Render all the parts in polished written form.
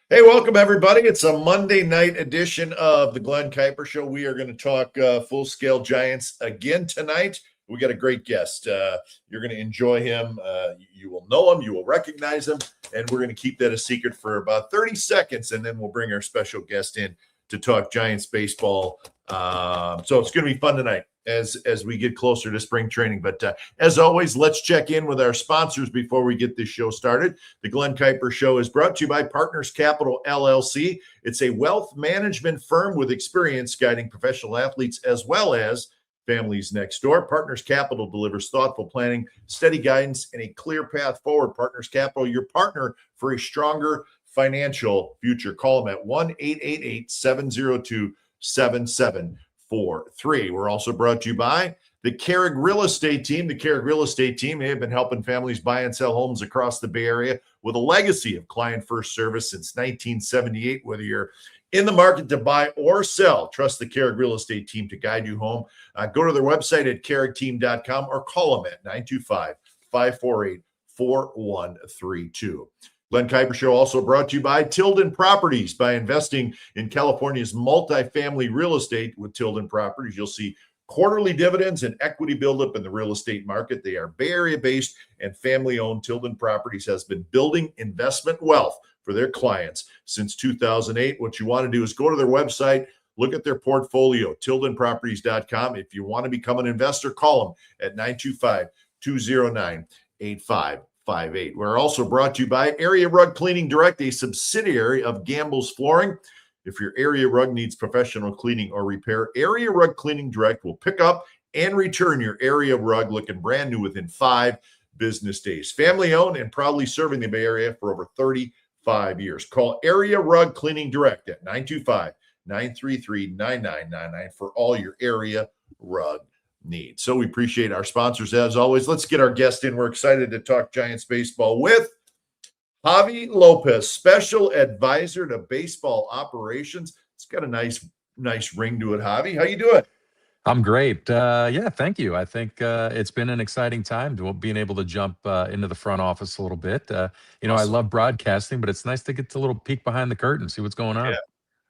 Hey, welcome everybody. It's a Monday night edition of the Glen Kuiper Show. We are going to talk full-scale Giants again tonight. We got a great guest. You're going to enjoy him. You will know him. You will recognize him. And we're going to keep that a secret for about 30 seconds, and then we'll bring our special guest in to talk Giants baseball. So it's going to be fun tonight as we get closer to spring training. But as always, let's check in with our sponsors before we get this show started. The Glen Kuiper Show is brought to you by Partners Capital, LLC. It's a wealth management firm with experience guiding professional athletes as well as families next door. Partners Capital delivers thoughtful planning, steady guidance, and a clear path forward. Partners Capital, your partner for a stronger financial future. Call them at 1-888-702-7743. We're also brought to you by the Carrig Real Estate Team. The Carrig Real Estate Team, they have been helping families buy and sell homes across the Bay Area with a legacy of client-first service since 1978. Whether you're in the market to buy or sell, trust the Carrig Real Estate Team to guide you home. Go to their website at carrigteam.com or call them at 925-548-4132. Glen Kuiper Show also brought to you by Tilden Properties. By investing in California's multifamily real estate with Tilden Properties, you'll see quarterly dividends and equity buildup in the real estate market. They are Bay Area-based and family-owned. Tilden Properties has been building investment wealth for their clients since 2008. What you want to do is go to their website, look at their portfolio, tildenproperties.com. If you want to become an investor, call them at 925-209-8558. We're also brought to you by Area Rug Cleaning Direct, a subsidiary of Gamble's Flooring. If your area rug needs professional cleaning or repair, Area Rug Cleaning Direct will pick up and return your area rug looking brand new within 5 business days. Family owned and proudly serving the Bay Area for over 35 years. Call Area Rug Cleaning Direct at 925-933-9999 for all your area rug needs. So we appreciate our sponsors as always. Let's get our guest in. We're excited to talk Giants baseball with Javier López, special advisor to baseball operations. It's got a nice ring to it. Javi, how you doing? I'm great. Yeah, thank you. I think it's been an exciting time to being able to jump into the front office a little bit. Awesome. I love broadcasting, but it's nice to get a little peek behind the curtain, see what's going on. Yeah.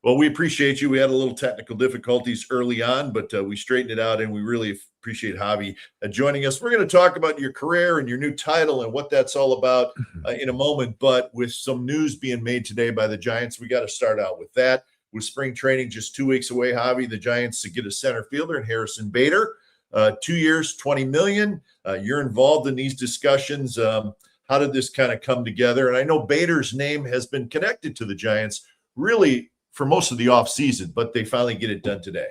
Well, we appreciate you. We had a little technical difficulties early on, but we straightened it out, and we really appreciate Javi joining us. We're going to talk about your career and your new title and what that's all about in a moment, but with some news being made today by the Giants, we got to start out with that. With spring training just 2 weeks away, Javi, the Giants to get a center fielder in Harrison Bader, 2 years, $20 million. You're involved in these discussions. How did this kind of come together? And I know Bader's name has been connected to the Giants really for most of the offseason, but they finally get it done today.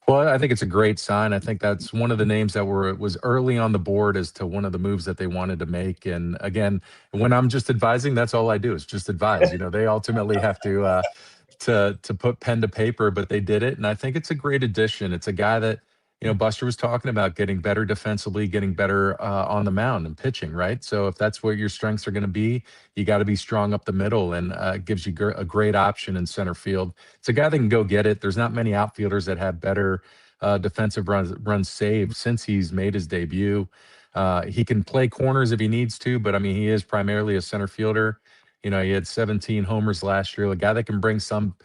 Well, I think it's a great sign. I think that's one of the names that was early on the board as to one of the moves that they wanted to make. And again, when I'm just advising, that's all I do is just advise. They ultimately have to put pen to paper, but they did it. And I think it's a great addition. It's a guy that, Buster was talking about getting better defensively, getting better on the mound and pitching, right? So if that's where your strengths are going to be, you got to be strong up the middle, and gives you a great option in center field. It's a guy that can go get it. There's not many outfielders that have better defensive runs saved since he's made his debut. He can play corners if he needs to, but he is primarily a center fielder. He had 17 homers last year, a guy that can bring some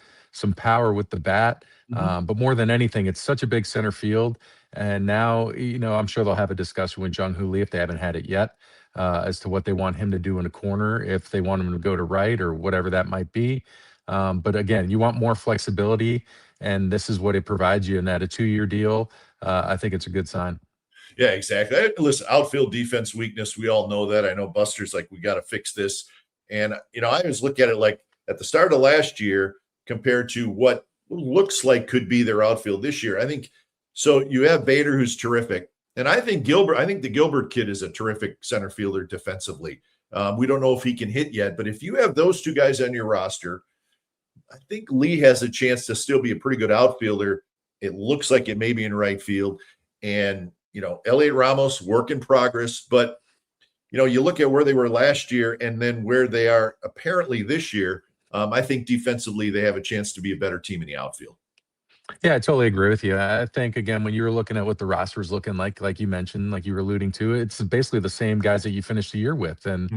power with the bat. But more than anything, it's such a big center field. And now, I'm sure they'll have a discussion with Jung-Hoo Lee if they haven't had it yet, as to what they want him to do in a corner, if they want him to go to right or whatever that might be. But again, you want more flexibility, and this is what it provides you. And at a 2-year deal, I think it's a good sign. Yeah, exactly. Listen, outfield defense weakness, we all know that. I know Buster's like, we got to fix this. And, I always look at it like at the start of last year compared to what looks like could be their outfield this year. I think so. You have Bader, who's terrific. And I think the Gilbert kid is a terrific center fielder defensively. We don't know if he can hit yet, but if you have those two guys on your roster, I think Lee has a chance to still be a pretty good outfielder. It looks like it may be in right field. And, Elliot Ramos, work in progress, but you look at where they were last year and then where they are apparently this year. I think defensively they have a chance to be a better team in the outfield. Yeah, I totally agree with you. I think again, when you were looking at what the roster is looking like you mentioned, like you were alluding to, it's basically the same guys that you finished the year with. And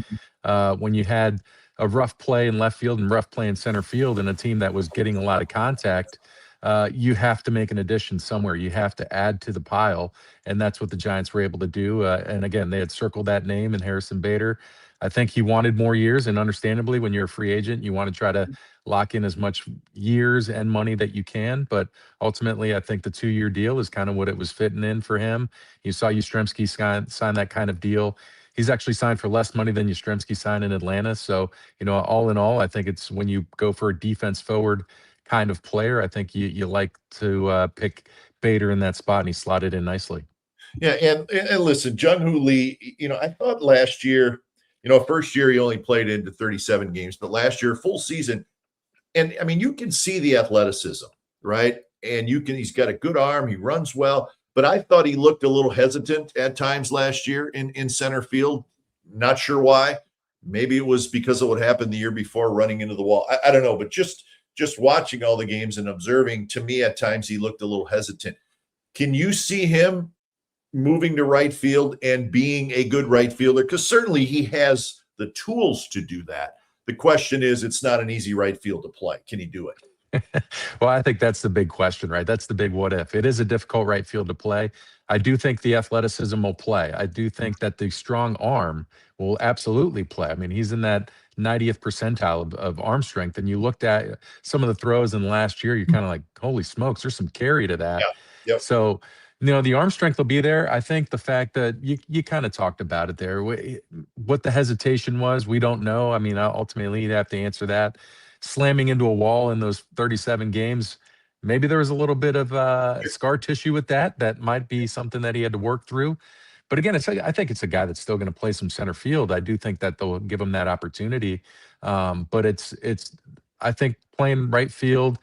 Mhm. when you had a rough play in left field and rough play in center field, and a team that was getting a lot of contact, you have to make an addition somewhere. You have to add to the pile, and that's what the Giants were able to do. And again, they had circled that name in Harrison Bader. I think he wanted more years, and understandably, when you're a free agent, you want to try to lock in as much years and money that you can. But ultimately, I think the 2-year deal is kind of what it was fitting in for him. You saw Yastrzemski sign that kind of deal. He's actually signed for less money than Yastrzemski signed in Atlanta. So, all in all, I think it's when you go for a defense forward kind of player, I think you like to pick Bader in that spot, and he slotted in nicely. Yeah, and listen, Jung Hoo Lee, I thought last year, first year he only played into 37 games, but last year, full season, and I mean, you can see the athleticism, right? And he's got a good arm, he runs well, but I thought he looked a little hesitant at times last year in center field. Not sure why. Maybe it was because of what happened the year before, running into the wall. I don't know, but just watching all the games and observing, to me, at times he looked a little hesitant. Can you see him moving to right field and being a good right fielder? Because certainly he has the tools to do that. The question is, it's not an easy right field to play. Can he do it? Well, I think that's the big question, right? That's the big what if. It is a difficult right field to play. I do think the athleticism will play. I do think that the strong arm will absolutely play. I mean, he's in that 90th percentile of arm strength. And you looked at some of the throws in last year, you're kind of like, holy smokes, there's some carry to that. Yeah. Yep. So, the arm strength will be there. I think the fact that you kind of talked about it there, what the hesitation was, we don't know. I mean, ultimately, you'd have to answer that. Slamming into a wall in those 37 games, maybe there was a little bit of scar tissue with that. That might be something that he had to work through. But again, I think it's a guy that's still going to play some center field. I do think that they'll give him that opportunity. But I think playing right field,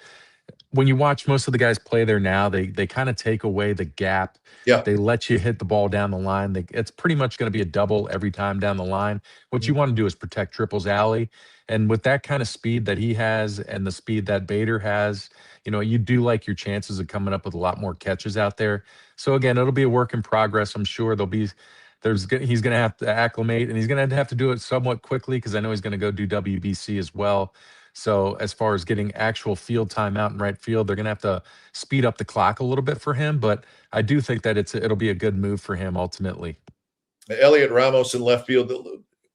when you watch most of the guys play there now, they kind of take away the gap. Yeah. They let you hit the ball down the line. It's pretty much going to be a double every time down the line. What you want to do is protect Triple's alley. And with that kind of speed that he has and the speed that Bader has, you do like your chances of coming up with a lot more catches out there. So again, it'll be a work in progress. I'm sure he's going to have to acclimate, and he's going to have to do it somewhat quickly because I know he's going to go do WBC as well. So as far as getting actual field time out in right field, they're going to have to speed up the clock a little bit for him. But I do think that it'll be a good move for him ultimately. Elliot Ramos in left field.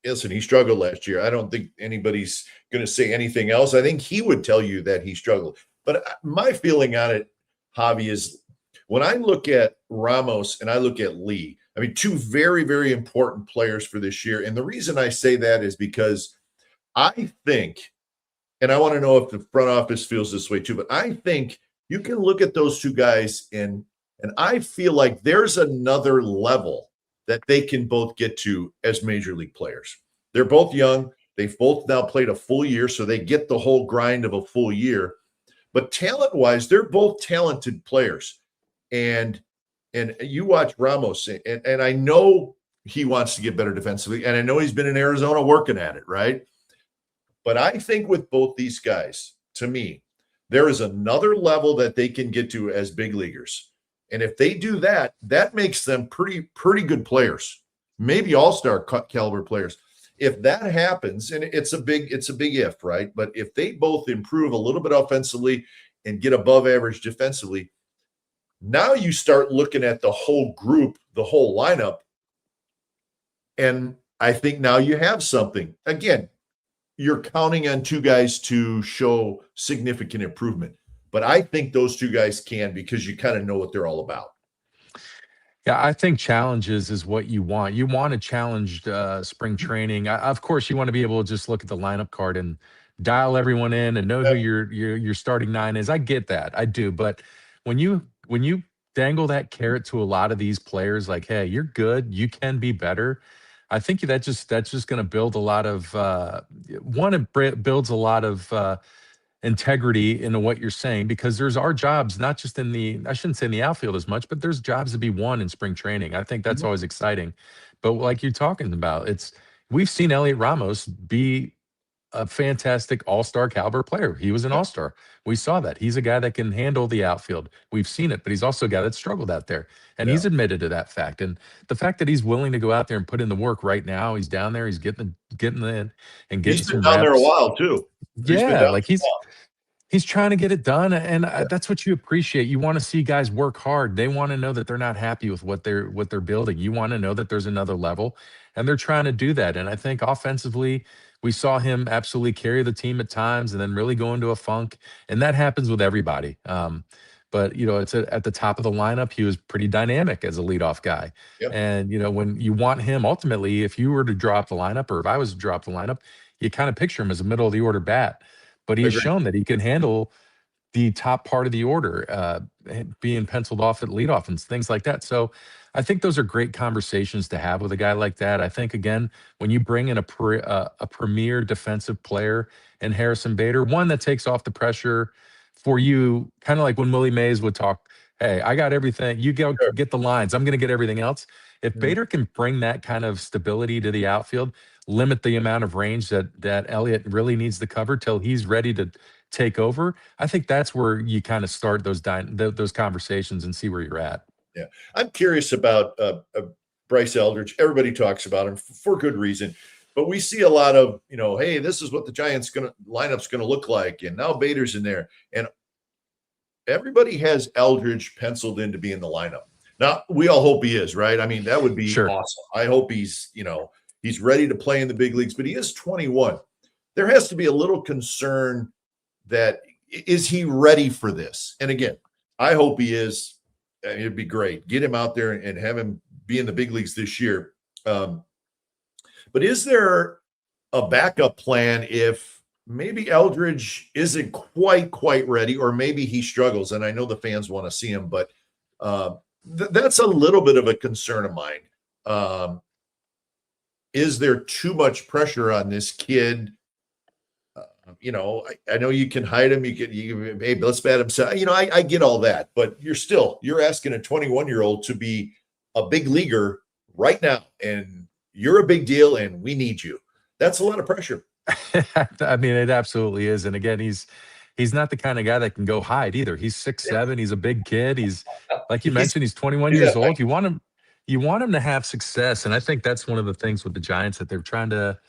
Listen, he struggled last year. I don't think anybody's going to say anything else. I think he would tell you that he struggled. But my feeling on it, Javi, is when I look at Ramos and I look at Lee, I mean, two very, very important players for this year. And the reason I say that is because I think, and I want to know if the front office feels this way too, but I think you can look at those two guys and I feel like there's another level that they can both get to as major league players. They're both young. They've both now played a full year, so they get the whole grind of a full year. But talent-wise, they're both talented players. And you watch Ramos, and I know he wants to get better defensively, and I know he's been in Arizona working at it, right? But I think with both these guys, to me, there is another level that they can get to as big leaguers. And if they do that, that makes them pretty good players, maybe all-star caliber players. If that happens, and it's a big if, right? But if they both improve a little bit offensively and get above average defensively, now you start looking at the whole group, the whole lineup. And I think now you have something. Again, you're counting on two guys to show significant improvement. But I think those two guys can, because you kind of know what they're all about. Yeah, I think challenges is what you want. You want a challenged spring training. Of course, you want to be able to just look at the lineup card and dial everyone in and know who your starting nine is. I get that, I do. But when you dangle that carrot to a lot of these players, like, hey, you're good, you can be better. I think that's just going to build a lot of it builds a lot of integrity into what you're saying, because there's our jobs, not just I shouldn't say in the outfield as much, but there's jobs to be won in spring training. I think that's always exciting. But like you're talking about, we've seen Elliot Ramos be a fantastic all-star caliber player. He was an Yeah. all-star. We saw that. He's a guy that can handle the outfield. We've seen it, but he's also a guy that struggled out there. And Yeah. he's admitted to that fact. And the fact that he's willing to go out there and put in the work right now, he's down there, he's getting in and getting He's been some down there a reps. while too. He's been Yeah, down like there a while. he's trying to get it done, and Yeah. that's what you appreciate. You want to see guys work hard. They want to know that they're not happy with what they're building. You want to know that there's another level, and they're trying to do that. And I think offensively, we saw him absolutely carry the team at times, and then really go into a funk. And that happens with everybody. But it's at the top of the lineup. He was pretty dynamic as a leadoff guy. Yep. And when you want him, ultimately, if you were to drop the lineup, or if I was to drop the lineup, you kind of picture him as a middle of the order bat. But I he's agree. shown that he can handle the top part of the order, being penciled off at leadoff and things like that. So I think those are great conversations to have with a guy like that. I think, again, when you bring in a premier defensive player in Harrison Bader, one that takes off the pressure for you, kind of like when Willie Mays would talk, hey, I got everything. You go Sure. get the lines. I'm going to get everything else. If Mhm. Bader can bring that kind of stability to the outfield, limit the amount of range that Elliott really needs to cover till he's ready to take over, I think that's where you kind of start those conversations and see where you're at. Yeah. I'm curious about Bryce Eldridge. Everybody talks about him for good reason, but we see a lot of, hey, this is what the Giants lineup's going to look like, and now Bader's in there, and everybody has Eldridge penciled in to be in the lineup. Now, we all hope he is, right? I mean, that would be Sure. awesome. I hope he's ready to play in the big leagues, but he is 21. There has to be a little concern that is he ready for this? And again, I hope he is. It'd be great. Get him out there and have him be in the big leagues this year. But is there a backup plan if maybe Eldridge isn't quite ready, or maybe he struggles? And I know the fans want to see him, but that's a little bit of a concern of mine. Is there too much pressure on this kid? I know you can hide him. Hey, let's bat him. So, I get all that, but you're asking a 21-year-old to be a big leaguer right now, and you're a big deal, and we need you. That's a lot of pressure. I mean, it absolutely is. And again, he's not the kind of guy that can go hide either. He's 6'7". He's a big kid. He's, like you mentioned, he's 21 years old. You want him to have success. And I think that's one of the things with the Giants that they're trying to.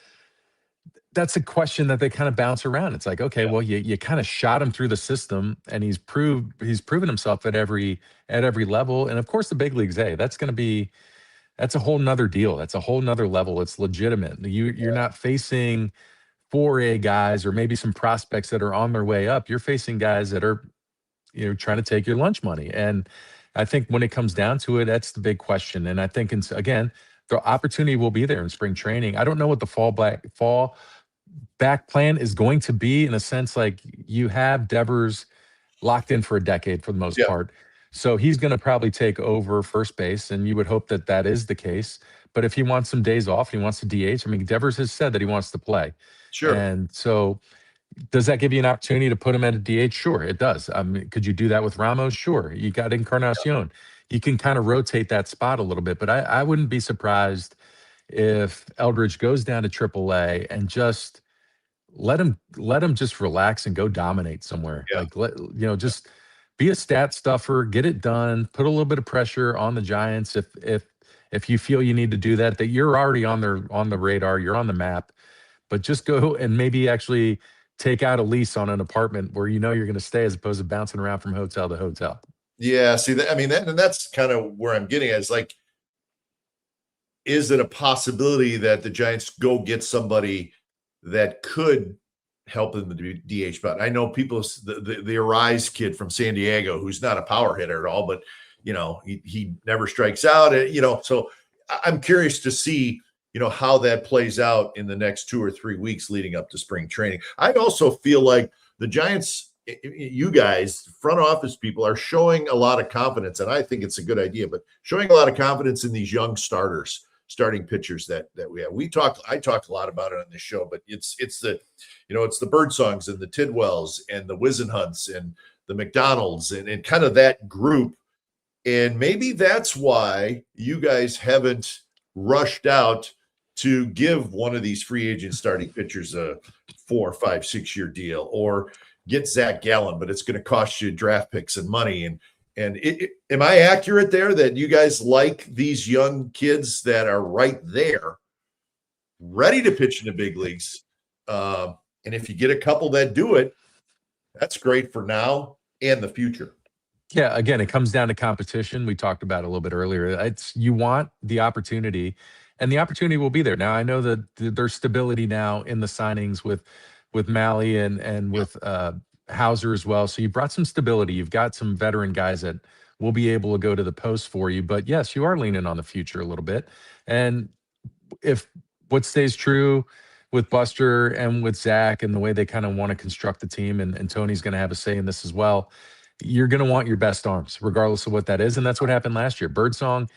That's a question that they kind of bounce around. It's like, okay, well, you kind of shot him through the system, and he's proven himself at every level. And of course, the big leagues, that's a whole nother deal. That's a whole nother level. It's legitimate. You're not facing 4A guys or maybe some prospects that are on their way up. You're facing guys that are, trying to take your lunch money. And I think when it comes down to it, that's the big question. And I think, again, the opportunity will be there in spring training. I don't know what the fall back plan is going to be, in a sense, like you have Devers locked in for a decade for the most part. So he's going to probably take over first base, and you would hope that that is the case. But if he wants some days off, he wants to DH. I mean, Devers has said that he wants to play. Sure. And so does that give you an opportunity to put him at a DH? Sure, it does. I mean, could you do that with Ramos? Sure. You got Encarnacion. You can kind of rotate that spot a little bit, but I wouldn't be surprised if Eldridge goes down to AAA and just let him just relax and go dominate somewhere. Yeah. Like, just be a stat stuffer, get it done, put a little bit of pressure on the Giants if you feel you need to do that you're already on the radar, you're on the map, but just go and maybe actually take out a lease on an apartment where you're going to stay, as opposed to bouncing around from hotel to hotel. Yeah, see that. I mean, that's kind of where I'm getting at. Is like, is it a possibility that the Giants go get somebody that could help them to be DH? But I know people, the Arise kid from San Diego, who's not a power hitter at all, but he never strikes out. So I'm curious to see how that plays out in the next 2 or 3 weeks leading up to spring training. I also feel like the Giants, you guys, front office people, are showing a lot of confidence, and I think it's a good idea, but showing a lot of confidence in these young starting pitchers that we have. I talked a lot about it on this show, but it's the Birdsongs and the Tidwells and the Wisenhunts and the McDonalds and kind of that group. And maybe that's why you guys haven't rushed out to give one of these free agent starting pitchers a 4, 5, 6 year deal, or get Zach Gallen, but it's going to cost you draft picks and money. Am I accurate there that you guys like these young kids that are right there, ready to pitch in the big leagues? And if you get a couple that do it, that's great for now and the future. Yeah, again, it comes down to competition. We talked about it a little bit earlier. It's you want the opportunity, and the opportunity will be there. Now, I know that there's stability now in the signings with Malley and with Hauser as well. So you brought some stability. You've got some veteran guys that will be able to go to the post for you. But yes, you are leaning on the future a little bit. And if what stays true with Buster and with Zach and the way they kind of want to construct the team, and Tony's going to have a say in this as well, you're going to want your best arms, regardless of what that is. And that's what happened last year. Birdsong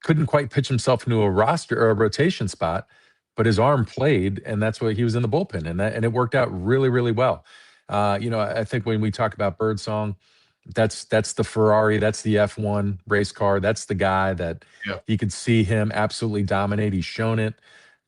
couldn't quite pitch himself into a roster or a rotation spot, but his arm played, and that's why he was in the bullpen, and it worked out really, really well. I think when we talk about Birdsong, that's the Ferrari, that's the F1 race car, that's the guy that you could see him absolutely dominate. He's shown it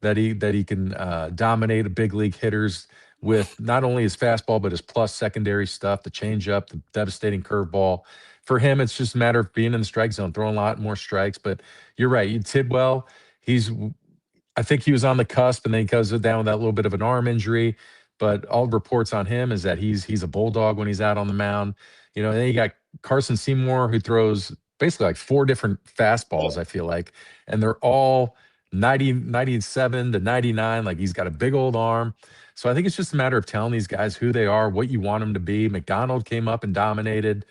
that he can dominate a big league hitters with not only his fastball but his plus secondary stuff, the changeup, the devastating curveball. For him, it's just a matter of being in the strike zone, throwing a lot more strikes. But you're right, Tidwell, I think he was on the cusp, and then he goes down with that little bit of an arm injury. But all reports on him is that he's a bulldog when he's out on the mound. And then you got Carson Seymour, who throws basically like 4 different fastballs, I feel like, and they're all 97 to 99. Like, he's got a big old arm. So I think it's just a matter of telling these guys who they are, what you want them to be. McDonald came up and dominated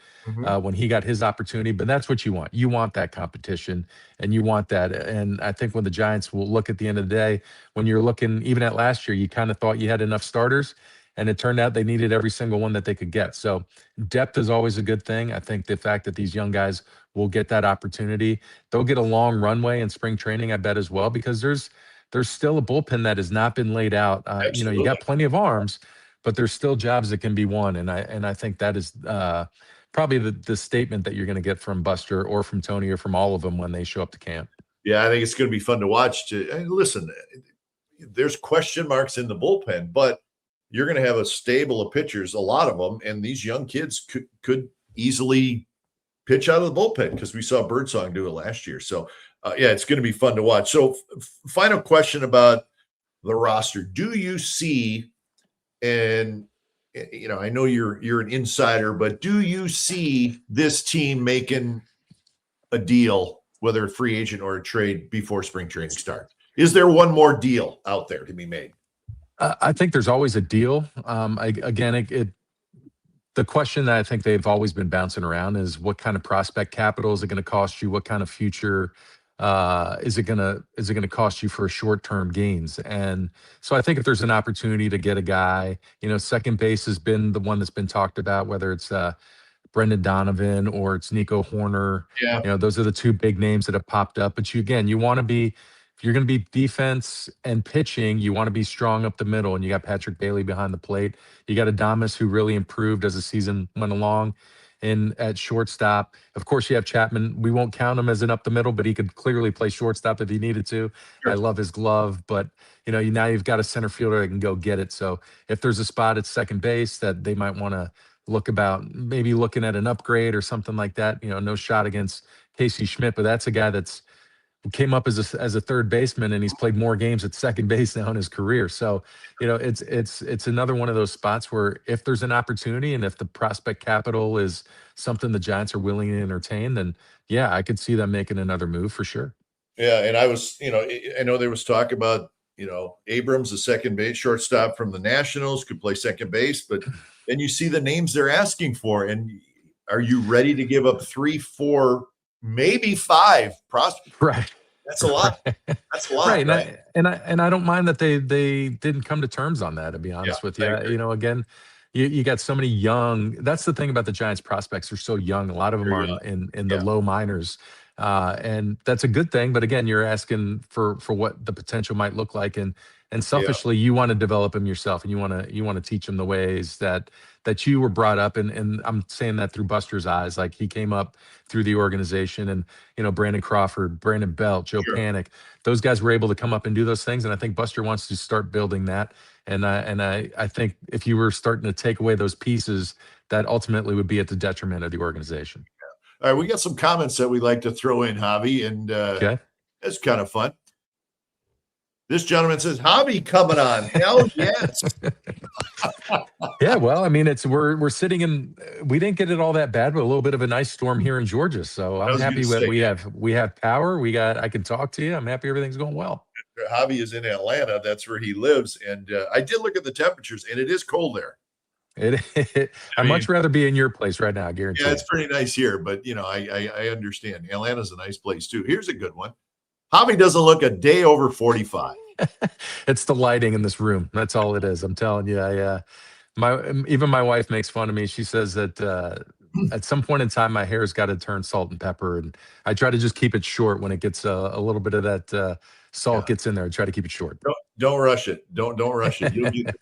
when he got his opportunity, but that's what you want. You want that competition, and you want that. And I think when the Giants will look at the end of the day, when you're looking even at last year, you kind of thought you had enough starters, and it turned out they needed every single one that they could get. So depth is always a good thing. I think the fact that these young guys will get that opportunity, they'll get a long runway in spring training, I bet, as well, because there's still a bullpen that has not been laid out. You got plenty of arms, but there's still jobs that can be won. And I think that is probably the statement that you're going to get from Buster or from Tony or from all of them when they show up to camp. Yeah, I think it's going to be fun to watch. Listen, there's question marks in the bullpen, but you're going to have a stable of pitchers, a lot of them, and these young kids could easily pitch out of the bullpen, because we saw Birdsong do it last year. So, it's going to be fun to watch. So, final question about the roster. Do you see, and I know you're an insider, but do you see this team making a deal, whether a free agent or a trade, before spring training starts? Is there one more deal out there to be made? I think there's always a deal. The question that I think they've always been bouncing around is, what kind of prospect capital is it going to cost you? What kind of future is it going to cost you for short-term gains? And so I think if there's an opportunity to get a guy, second base has been the one that's been talked about, whether it's Brendan Donovan or it's Nico Horner. Yeah. Those are the 2 big names that have popped up. But you want to be, if you're going to be defense and pitching, you want to be strong up the middle. And you got Patrick Bailey behind the plate. You got Adames, who really improved as the season went along, at shortstop. Of course, you have Chapman. We won't count him as an up the middle, but he could clearly play shortstop if he needed to. Sure. I love his glove, but now you've got a center fielder that can go get it. So if there's a spot at second base that they might want to maybe looking at an upgrade or something like that, no shot against Casey Schmidt, but that's a guy that's came up as a third baseman, and he's played more games at second base now in his career. So, it's another one of those spots where if there's an opportunity and if the prospect capital is something the Giants are willing to entertain, then yeah, I could see them making another move for sure. Yeah. And I know there was talk about, Abrams, the second base shortstop from the Nationals, could play second base, but then you see the names they're asking for. And are you ready to give up 3, 4, maybe 5 prospects? Right. That's a lot. That's a lot. Right. Right? And I don't mind that they didn't come to terms on that, to be honest with you. Again, you got so many young. That's the thing about the Giants prospects. They're so young. A lot of them are in the low minors. and that's a good thing. But again, you're asking for what the potential might look like, and Yeah, selfishly, you want to develop them yourself, and you want to teach them the ways that you were brought up. And I'm saying that through Buster's eyes. Like, he came up through the organization, and Brandon Crawford, Brandon Belt, Joe sure. Panic, those guys were able to come up and do those things. And I think Buster wants to start building that. And I think if you were starting to take away those pieces, that ultimately would be at the detriment of the organization. All right, we got some comments that we'd like to throw in, Javi, and Okay. it's kind of fun. This gentleman says, "Javi coming on." Hell yes. Yeah, well, I mean, we're sitting in. We didn't get it all that bad, but a little bit of a nice storm here in Georgia. So I I'm was going to happy that say, we have power. I can talk to you. I'm happy everything's going well. Javi is in Atlanta. That's where he lives. And I did look at the temperatures, and it is cold there. I'd mean, much rather be in your place right now. I guarantee. Yeah, it's pretty nice here, but I understand. Atlanta's a nice place too. Here's a good one. Javi doesn't look a day over 45. It's the lighting in this room. That's all it is. I'm telling you. Even my wife makes fun of me. She says that at some point in time, my hair's got to turn salt and pepper, and I try to just keep it short when it gets a little bit of that salt gets in there. I try to keep it short. Don't rush it. Don't rush it. You'll get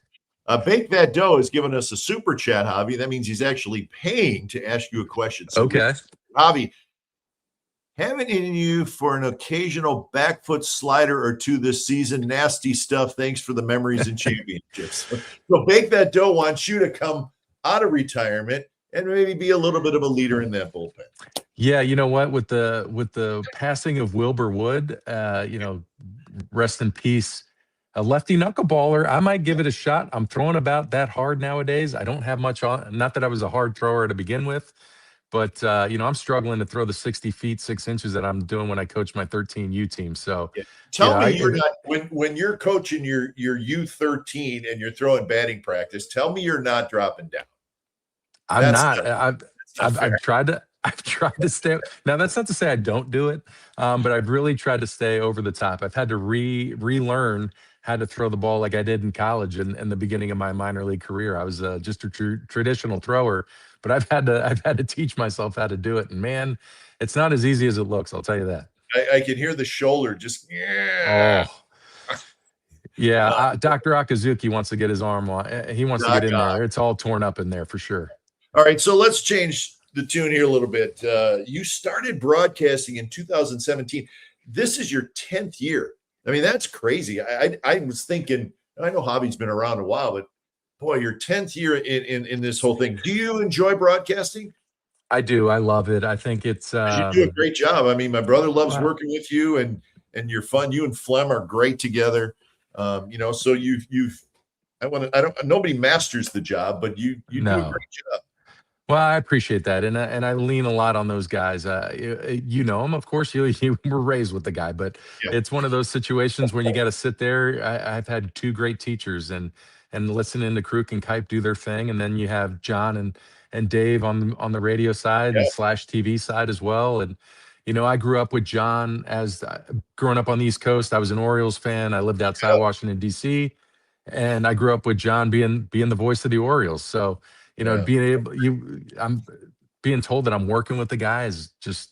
Bake That Dough has given us a super chat, Javi. That means he's actually paying to ask you a question. So, okay, Javi, have it in you for an occasional back foot slider or two this season. Nasty stuff. Thanks for the memories and championships. So Bake That Dough wants you to come out of retirement and maybe be a little bit of a leader in that bullpen. Yeah, you know what? With the passing of Wilbur Wood, rest in peace. A lefty knuckleballer, I might give it a shot. I'm throwing about that hard nowadays. I don't have much on. Not that I was a hard thrower to begin with, but I'm struggling to throw the 60 feet 6 inches that I'm doing when I coach my 13U team. So, tell me you're not when you're coaching your U13 and you're throwing batting practice. Tell me you're not dropping down. I'm not. I've tried to. I've tried to stay. Now, that's not to say I don't do it, but I've really tried to stay over the top. I've had to relearn how to throw the ball like I did in college and in the beginning of my minor league career. I was just a traditional thrower, but I've had to teach myself how to do it. And man, it's not as easy as it looks. I'll tell you that. I can hear the shoulder just. Oh. Yeah, Dr. Akazuki wants to get his arm on. He wants to get in there. It's all torn up in there for sure. All right, so let's change the tune here a little bit. You started broadcasting in 2017. This is your 10th year. I mean, that's crazy. I was thinking, I know Javi's been around a while, but boy, your 10th year in this whole thing. Do you enjoy broadcasting? I do. I love it. I think it's you do a great job. I mean, my brother loves working with you, and you're fun. You and Flem are great together. So nobody masters the job, but you do a great job. Well, I appreciate that, and I lean a lot on those guys. You know them, of course. You were raised with the guy, but it's one of those situations where you got to sit there. I've had two great teachers, and listening to Kruk and Kuip do their thing, and then you have John and Dave on the radio side and / TV side as well. And I grew up with John as growing up on the East Coast. I was an Orioles fan. I lived outside Washington D.C., and I grew up with John being the voice of the Orioles. So. I'm being told that I'm working with the guy is just,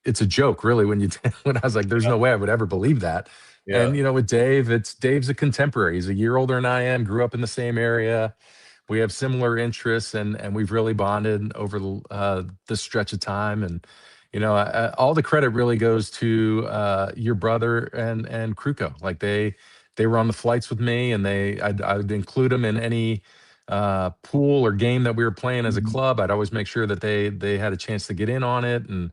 it's a joke really when I was like, there's no way I would ever believe that. Yeah. And, with Dave, Dave's a contemporary. He's a year older than I am, grew up in the same area. We have similar interests and we've really bonded over this stretch of time. And, all the credit really goes to your brother and Kruko. Like they were on the flights with me and I'd include them in any pool or game that we were playing as a club. I'd always make sure that they had a chance to get in on it. And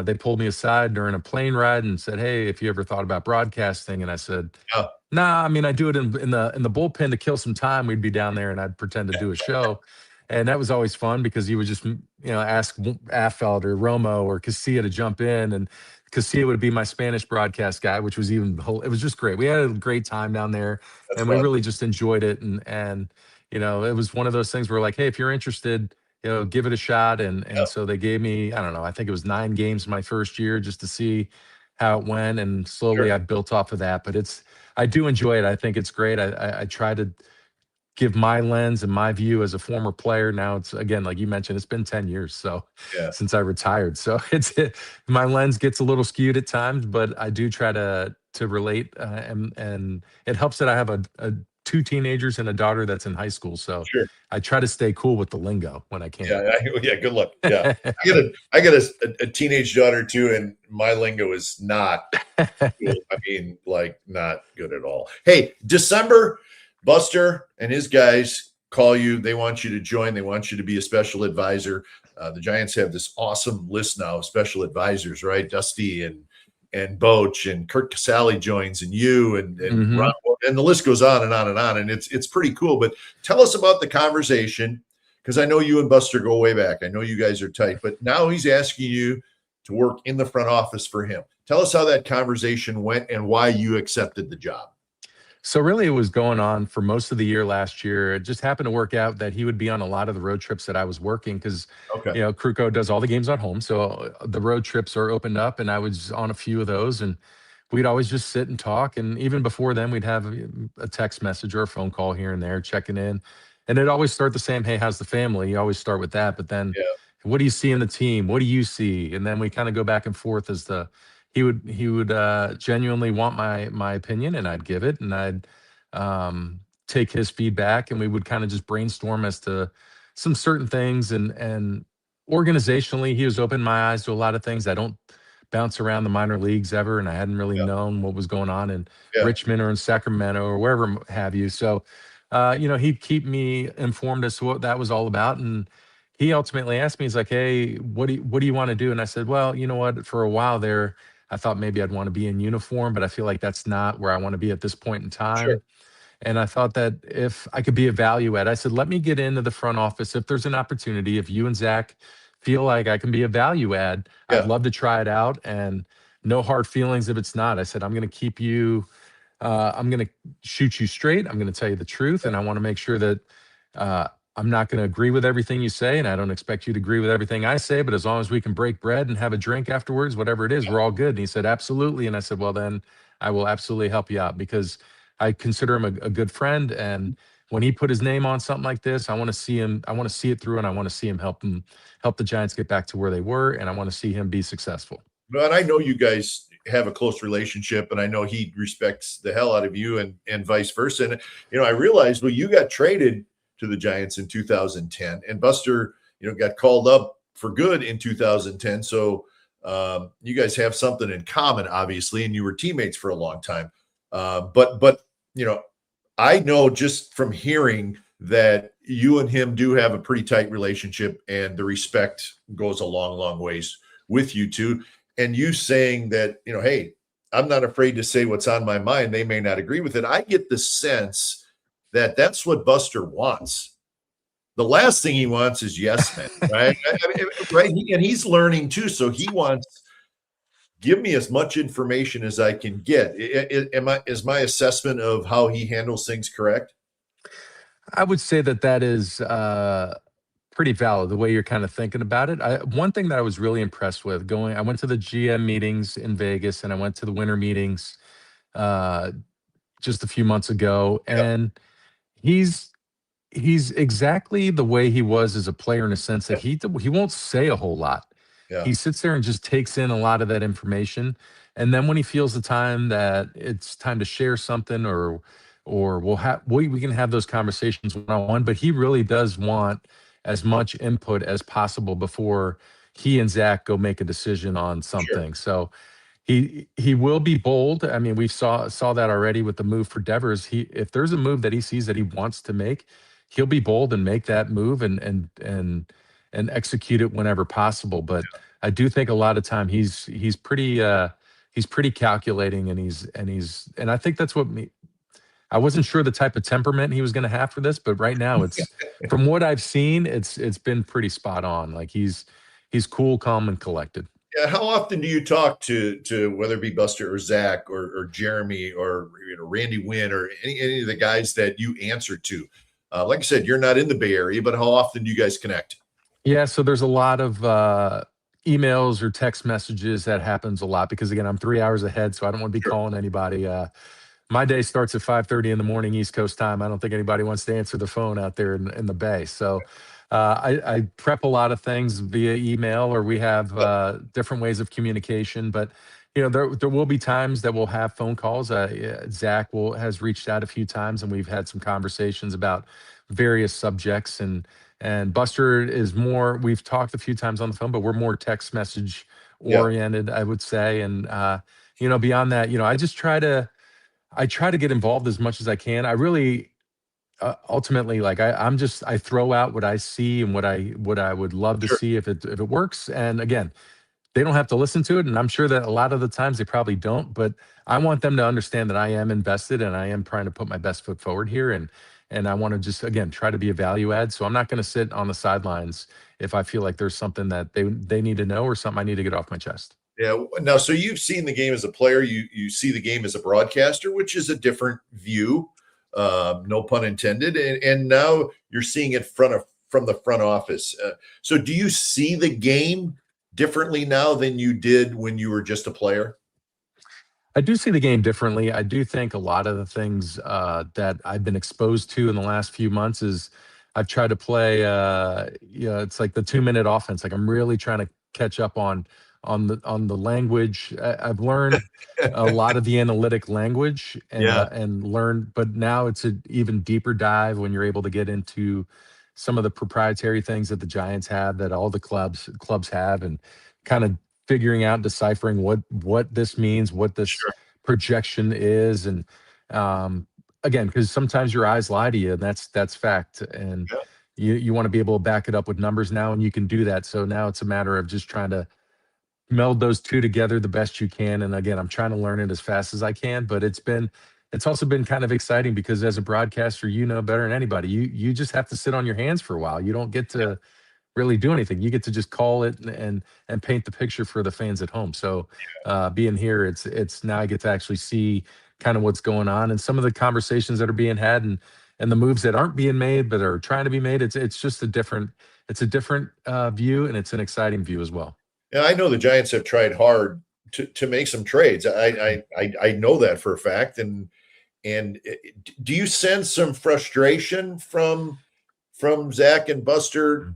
they pulled me aside during a plane ride and said, "Hey, if you ever thought about broadcasting?" And I said, "Nah, I mean, I do it in the bullpen to kill some time. We'd be down there and I'd pretend to do a show." And that was always fun because you would just, ask Affeld or Romo or Casilla to jump in, and Casilla would be my Spanish broadcast guy, which was it was just great. We had a great time down there. That's and fun. We really just enjoyed it. And it was one of those things where like, hey, if you're interested, give it a shot. And so they gave me, I don't know, I think it was 9 games my first year just to see how it went. And slowly I built off of that. But I do enjoy it. I think it's great. I try to give my lens and my view as a former player. Now it's, again, like you mentioned, it's been 10 years so Yeah. since I retired. So my lens gets a little skewed at times, but I do try to relate, and it helps that I have a two teenagers and a daughter that's in high school. So Sure. I try to stay cool with the lingo when I Yeah. can. Yeah. Good luck. Yeah. I got a teenage daughter too, and my lingo is not cool. I mean, like, not good at all. Hey, December, Buster and his guys call you. They want you to join. They want you to be a special advisor. The Giants have this awesome list now of special advisors, right? Dusty and Boach and Kurt Casale joins, and you and Mhm. Ron, and the list goes on and on and on. And it's pretty cool. But tell us about the conversation, because I know you and Buster go way back. I know you guys are tight, but now he's asking you to work in the front office for him. Tell us how that conversation went and why you accepted the job. So really, it was going on for most of the year last year. It just happened to work out that he would be on a lot of the road trips that I was working because, Okay. Kruko does all the games at home. So the road trips are opened up, and I was on a few of those, and we'd always just sit and talk. And even before then, we'd have a text message or a phone call here and there, checking in. And it always start the same. Hey, how's the family? You always start with that, but then, Yeah. what do you see in the team? What do you see? And then we kind of go back and forth as the he would genuinely want my opinion, and I'd give it, and I'd take his feedback, and we would kind of just brainstorm as to some certain things. And organizationally, he was opening my eyes to a lot of things. I don't bounce around the minor leagues ever, and I hadn't really Yeah. known what was going on in Yeah. Richmond or in Sacramento or wherever have you. So, he'd keep me informed as to what that was all about. And he ultimately asked me, he's like, "Hey, what do you want to do?" And I said, "Well, you know what? For a while there, I thought maybe I'd want to be in uniform, but I feel like that's not where I want to be at this point in Sure. time. And I thought that if I could be a value add, I said, let me get into the front office. If there's an opportunity, if you and Zach feel like I can be a value add, I'd Yeah. love to try it out. And no hard feelings if it's not." I said, I'm going to keep you, I'm going to shoot you straight. I'm going to tell you the truth. And I want to make sure that uh, I'm not going to agree with everything you say. And I don't expect you to agree with everything I say. But as long as we can break bread and have a drink afterwards, whatever it is, we're all good. And he said, absolutely. And I said, well, then I will absolutely help you out, because I consider him a good friend. And when he put his name on something like this, I want to see him, I want to see it through, and I want to see him help the Giants get back to where they were. And I want to see him be successful. But I know you guys have a close relationship, and I know he respects the hell out of you, and vice versa. And I realized, well, you got traded to the Giants in 2010, and Buster, got called up for good in 2010. So you guys have something in common, obviously, and you were teammates for a long time. But I know just from hearing that you and him do have a pretty tight relationship, and the respect goes a long, long ways with you two. And you saying that, hey, I'm not afraid to say what's on my mind. They may not agree with it. I get the sense that that's what Buster wants. The last thing he wants is yes men, right? Right. And he's learning too. So he wants, give me as much information as I can get. Is my assessment of how he handles things correct? I would say that is pretty valid, the way you're kind of thinking about it. One thing that I was really impressed with I went to the GM meetings in Vegas, and I went to the winter meetings uh, just a few months ago, Yeah. and he's he's exactly the way he was as a player, in a sense that he won't say a whole lot. Yeah. He sits there and just takes in a lot of that information, and then when he feels the time that it's time to share something, or we can have those conversations one on one. But he really does want as much input as possible before he and Zach go make a decision on Sure. something. So he will be bold. I mean, we saw that already with the move for Devers. If there's a move that he sees that he wants to make, he'll be bold and make that move, and execute it whenever possible. But I do think a lot of time he's pretty calculating, and I think that's what I wasn't sure the type of temperament he was going to have for this, but right now from what I've seen, it's been pretty spot on. Like he's cool, calm, and collected. Yeah, how often do you talk to whether it be Buster or Zach or Jeremy or Randy Wynn or any of the guys that you answer to? Like I said, you're not in the Bay Area, but how often do you guys connect? Yeah, so there's a lot of emails or text messages. That happens a lot because, again, I'm 3 hours ahead, so I don't want to be Sure. calling anybody. my day starts at 5:30 in the morning East Coast time. I don't think anybody wants to answer the phone out there in the Bay. So I prep a lot of things via email, or we have different ways of communication. But there will be times that we'll have phone calls. Zach has reached out a few times, and we've had some conversations about various subjects. And Buster is more. We've talked a few times on the phone, but we're more text message Yeah, oriented, I would say. And beyond that, I try to get involved as much as I can. I really ultimately, like, I throw out what I see and what I would love to sure. see if it works. And again, they don't have to listen to it, and I'm sure that a lot of the times they probably don't. But I want them to understand that I am invested and I am trying to put my best foot forward here. And I want to just, again, try to be a value add. So I'm not going to sit on the sidelines if I feel like there's something that they need to know or something I need to get off my chest. Yeah. Now, so you've seen the game as a player, you see the game as a broadcaster, which is a different view, no pun intended. And now you're seeing it from the front office. So do you see the game differently now than you did when you were just a player? I do see the game differently. I do think a lot of the things that I've been exposed to in the last few months is I've tried to play. It's like the 2 minute offense. Like I'm really trying to catch up on the language. I've learned a lot of the analytic language Yeah, and learned, but now it's an even deeper dive when you're able to get into some of the proprietary things that the Giants have, that all the clubs have, and kind of figuring out, deciphering what this means, what this sure. projection is. And again, because sometimes your eyes lie to you, and that's fact. And Yeah. you want to be able to back it up with numbers now, and you can do that. So now it's a matter of just trying to meld those two together the best you can. And again, I'm trying to learn it as fast as I can, but it's also been kind of exciting because as a broadcaster, better than anybody, you just have to sit on your hands for a while. You don't get to really do anything. You get to just call it and paint the picture for the fans at home. So being here, it's now I get to actually see kind of what's going on and some of the conversations that are being had, and the moves that aren't being made but are trying to be made. It's just a different view, and it's an exciting view as well. Yeah, I know the Giants have tried hard to make some trades. I know that for a fact. And do you sense some frustration from Zach and Buster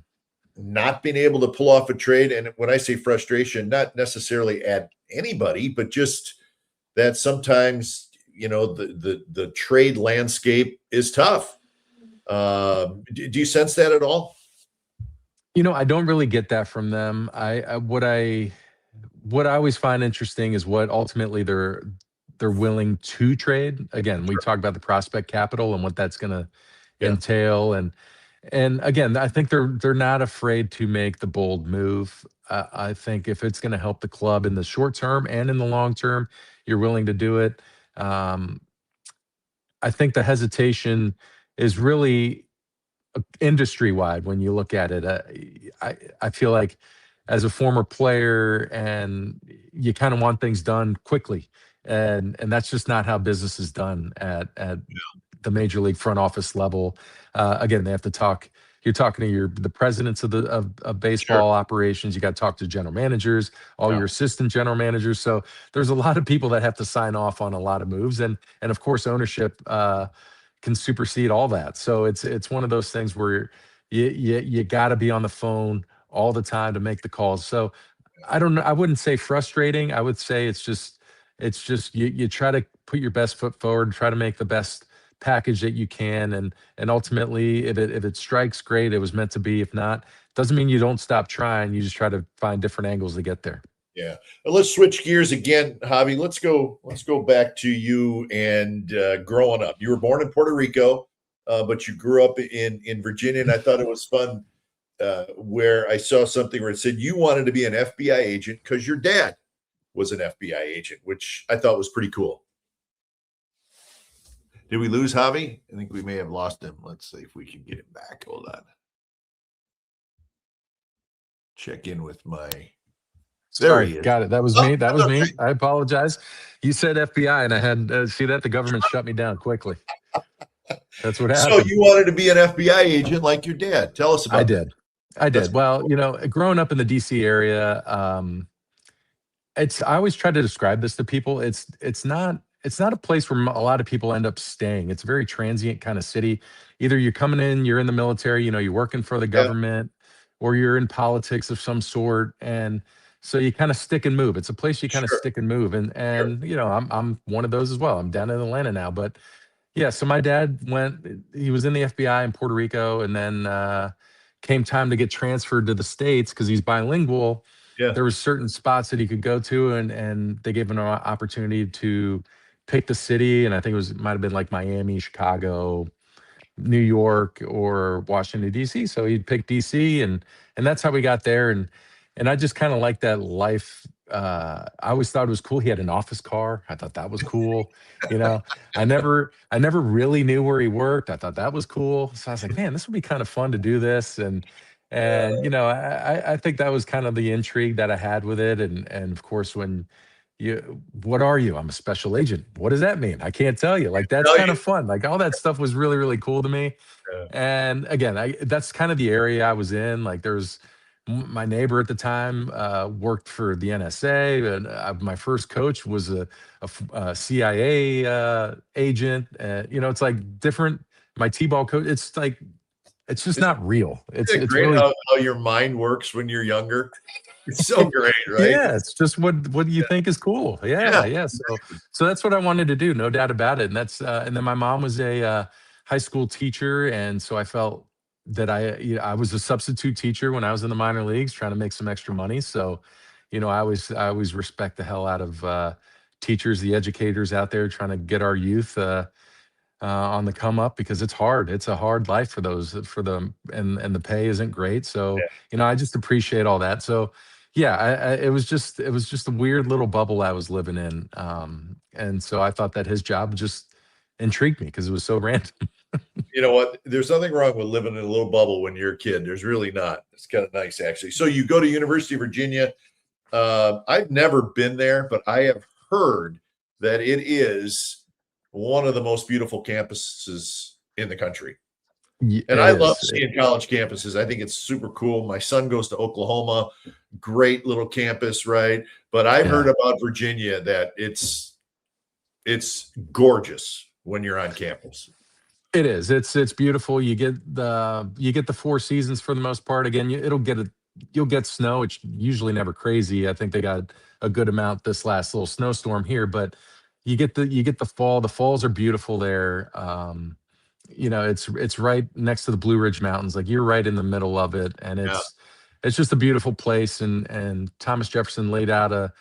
not being able to pull off a trade? And when I say frustration, not necessarily at anybody, but just that sometimes the trade landscape is tough. Do you sense that at all? I don't really get that from them. What I always find interesting is what ultimately they're willing to trade. Again, we talk about the prospect capital and what that's going to Yeah, entail, and again, I think they're not afraid to make the bold move. I think if it's going to help the club in the short term and in the long term, you're willing to do it. Um, I think the hesitation is really industry wide when you look at it. I feel like as a former player, and you kind of want things done quickly, and that's just not how business is done at the major league front office level. Again, they have to talk. You're talking to the presidents of sure. baseball operations. You got to talk to general managers, all Yeah, your assistant general managers. So there's a lot of people that have to sign off on a lot of moves, and of course ownership can supersede all that. So it's one of those things where you got to be on the phone all the time to make the calls. So I don't know. I wouldn't say frustrating. I would say it's just you try to put your best foot forward, try to make the best package that you can, and ultimately, if it strikes, great. It was meant to be. If not, doesn't mean you don't stop trying. You just try to find different angles to get there. yeah. Let's switch gears again, Javi. Let's go back to you and growing up. You were born in Puerto Rico, but you grew up in Virginia, and I thought it was fun where I saw something where it said you wanted to be an FBI agent because your dad was an FBI agent, which I thought was pretty cool. Did we lose Javi? I think we may have lost him. Let's see if we can get him back. Hold on. Check in with my. There Sorry, he is. got it. That was Oh, me. That that's was me. okay. I apologize. You said FBI, and I had see that the government shut me down quickly. That's what So happened. you wanted to be an FBI agent like your dad. Tell us I about that. did. I That's did. Well, growing up in the DC area, I always try to describe this to people. it's not a place where a lot of people end up staying. It's a very transient kind of city. Either you're coming in, you're in the military, you're working for the Yeah, government, or you're in politics of some sort, and so you kind of stick and move. It's a place you kind of sure, stick and move, and sure. I'm one of those as well. I'm down in Atlanta now, but yeah. So my dad went. He was in the FBI in Puerto Rico, and then came time to get transferred to the States because he's bilingual. Yeah, There was certain spots that he could go to, and they gave him an opportunity to pick the city, and I think it might have been like Miami, Chicago, New York, or Washington D.C. So he'd pick D.C. and that's how we got there. And I just kind of like that life. I always thought it was cool. He had an office car. I thought that was cool. You know, I never really knew where he worked. I thought that was cool. So I was like, man, this would be kind of fun to do this. And I think that was kind of the intrigue that I had with it. And of course, when what are you? I'm a special agent. What does that mean? I can't tell you. Like, that's tell kind you. of fun. Like, all that stuff was really, really cool to me. Yeah, And again, that's kind of the area I was in. Like, there's my neighbor at the time worked for the NSA, and my first coach was a CIA agent. It's like different. My T-ball coach. It's like it's just isn't not real. It's it it's great really. how your mind works when you're younger? It's so great, right? Yeah, it's just what you think is cool. Yeah, Yeah, yeah. So that's what I wanted to do, no doubt about it. And then my mom was a high school teacher, and so I felt that I was a substitute teacher when I was in the minor leagues, trying to make some extra money. So, I always respect the hell out of teachers, the educators out there trying to get our youth on the come up, because it's hard. It's a hard life for them, and the pay isn't great. So, yeah. I just appreciate all that. So, yeah, it was just a weird little bubble I was living in, and so I thought that his job just intrigued me because it was so random. You know what? There's nothing wrong with living in a little bubble when you're a kid. There's really not. It's kind of nice, actually. So you go to University of Virginia. I've never been there, but I have heard that it is one of the most beautiful campuses in the country. And It I love is. seeing college campuses. I think it's super cool. My son goes to Oklahoma, great little campus, right? But I've heard Yeah. about Virginia that it's gorgeous when you're on campus. It is. It's beautiful. You get the four seasons for the most part. Again, you'll get snow. It's usually never crazy. I think they got a good amount this last little snowstorm here, but you get the fall. The falls are beautiful there. It's right next to the Blue Ridge Mountains. Like, you're right in the middle of it, and Yeah, it's just a beautiful place. And Thomas Jefferson laid out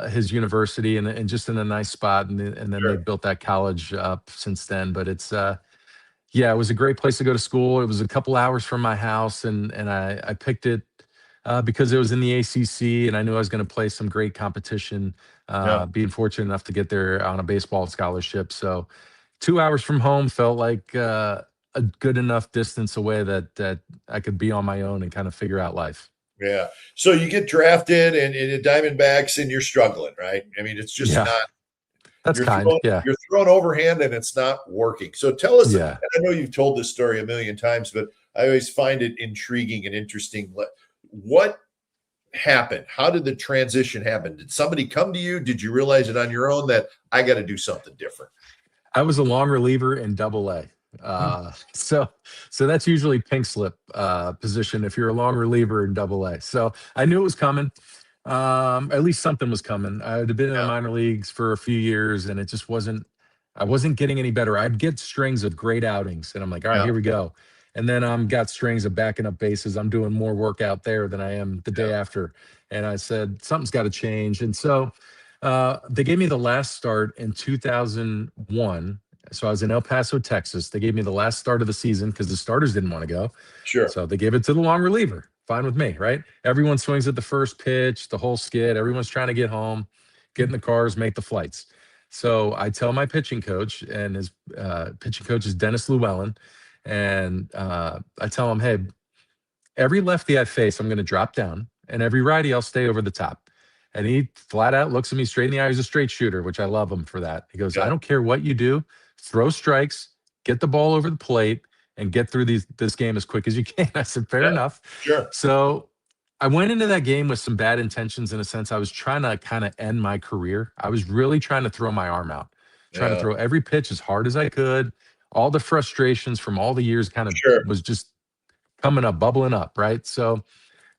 his university and just in a nice spot, and then they sure. built that college up since then. But it's yeah, it was a great place to go to school. It was a couple hours from my house, and I picked it because it was in the ACC, and I knew I was going to play some great competition. Yeah. Being fortunate enough to get there on a baseball scholarship, so 2 hours from home felt like a good enough distance away that I could be on my own and kind of figure out life. Yeah. So you get drafted and in the Diamondbacks and you're struggling, right? I mean, it's just Yeah, not that's kind. Yeah, you're throwing overhand and it's not working. So tell us, and yeah. I know you've told this story a million times, but I always find it intriguing and interesting. What happened? How did the transition happen? Did somebody come to you? Did you realize it on your own that I got to do something different? I was a long reliever in Double A. So that's usually pink slip position if you're a long reliever in Double A. So I knew it was coming. At least something was coming. I had been in the Yeah. minor leagues for a few years, and it just wasn't. I wasn't getting any better. I'd get strings of great outings, and I'm like, all right, Yeah. here we go. And then I'm got strings of backing up bases. I'm doing more work out there than I am the day Yeah. after. And I said, something's got to change. And so they gave me the last start in 2001. So I was in El Paso, Texas. They gave me the last start of the season because the starters didn't want to go. Sure. So they gave it to the long reliever. Fine with me, right? Everyone swings at the first pitch, the whole skid. Everyone's trying to get home, get in the cars, make the flights. So I tell my pitching coach, and his pitching coach is Dennis Llewellyn, and I tell him, hey, every lefty I face, I'm going to drop down, and every righty, I'll stay over the top. And he flat out looks at me straight in the eye. He's a straight shooter, which I love him for that. He goes, I Yeah. don't care what you do, throw strikes, get the ball over the plate, and get through this game as quick as you can. I said, fair Yeah. enough. Sure. So I went into that game with some bad intentions in a sense. I was trying to kind of end my career. I was really trying to throw my arm out. trying to Yeah. throw every pitch as hard as I could. All the frustrations from all the years kind of Sure. was just coming up, bubbling up, right? So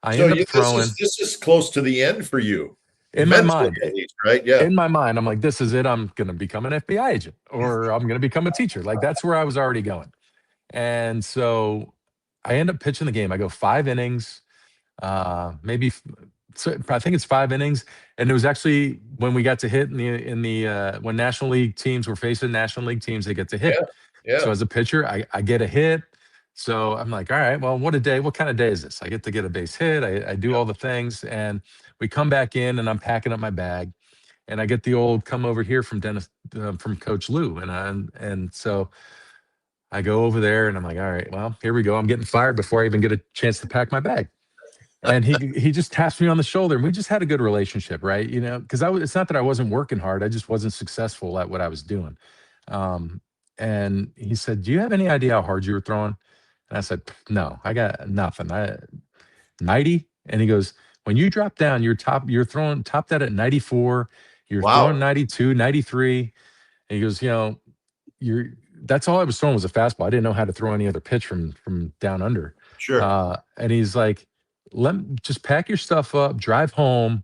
I So end up this throwing is close to the end for you, in my mentally mind. at least, right? Yeah. In my mind, I'm like, this is it. I'm going to become an FBI agent or I'm going to become a teacher. Like that's where I was already going. And so I end up pitching the game. I go 5 innings, maybe so I think it's 5 innings. And it was actually when we got to hit in the when National League teams were facing National League teams, they get to Yeah. hit. So Yeah. as a pitcher, I get a hit. So I'm like, all right, well, what a day. What kind of day is this? I get to get a base hit. I do Yeah. all the things. And we come back in and I'm packing up my bag. And I get the old come over here from Dennis, from Coach Lou. And so I go over there and I'm like, all right, well, here we go. I'm getting fired before I even get a chance to pack my bag. And he just taps me on the shoulder and we just had a good relationship, right? You know, because it's not that I wasn't working hard, I just wasn't successful at what I was doing. Um, and he said, "Do you have any idea how hard you were throwing?" And I said, "No, I got nothing. 90." And he goes, "When you drop down, you're throwing top that at 94, you're throwing Wow. 92, 93." And he goes, "You know, you're that's all I was throwing was a fastball. I didn't know how to throw any other pitch from down under." Sure. And he's like, just pack your stuff up, drive home.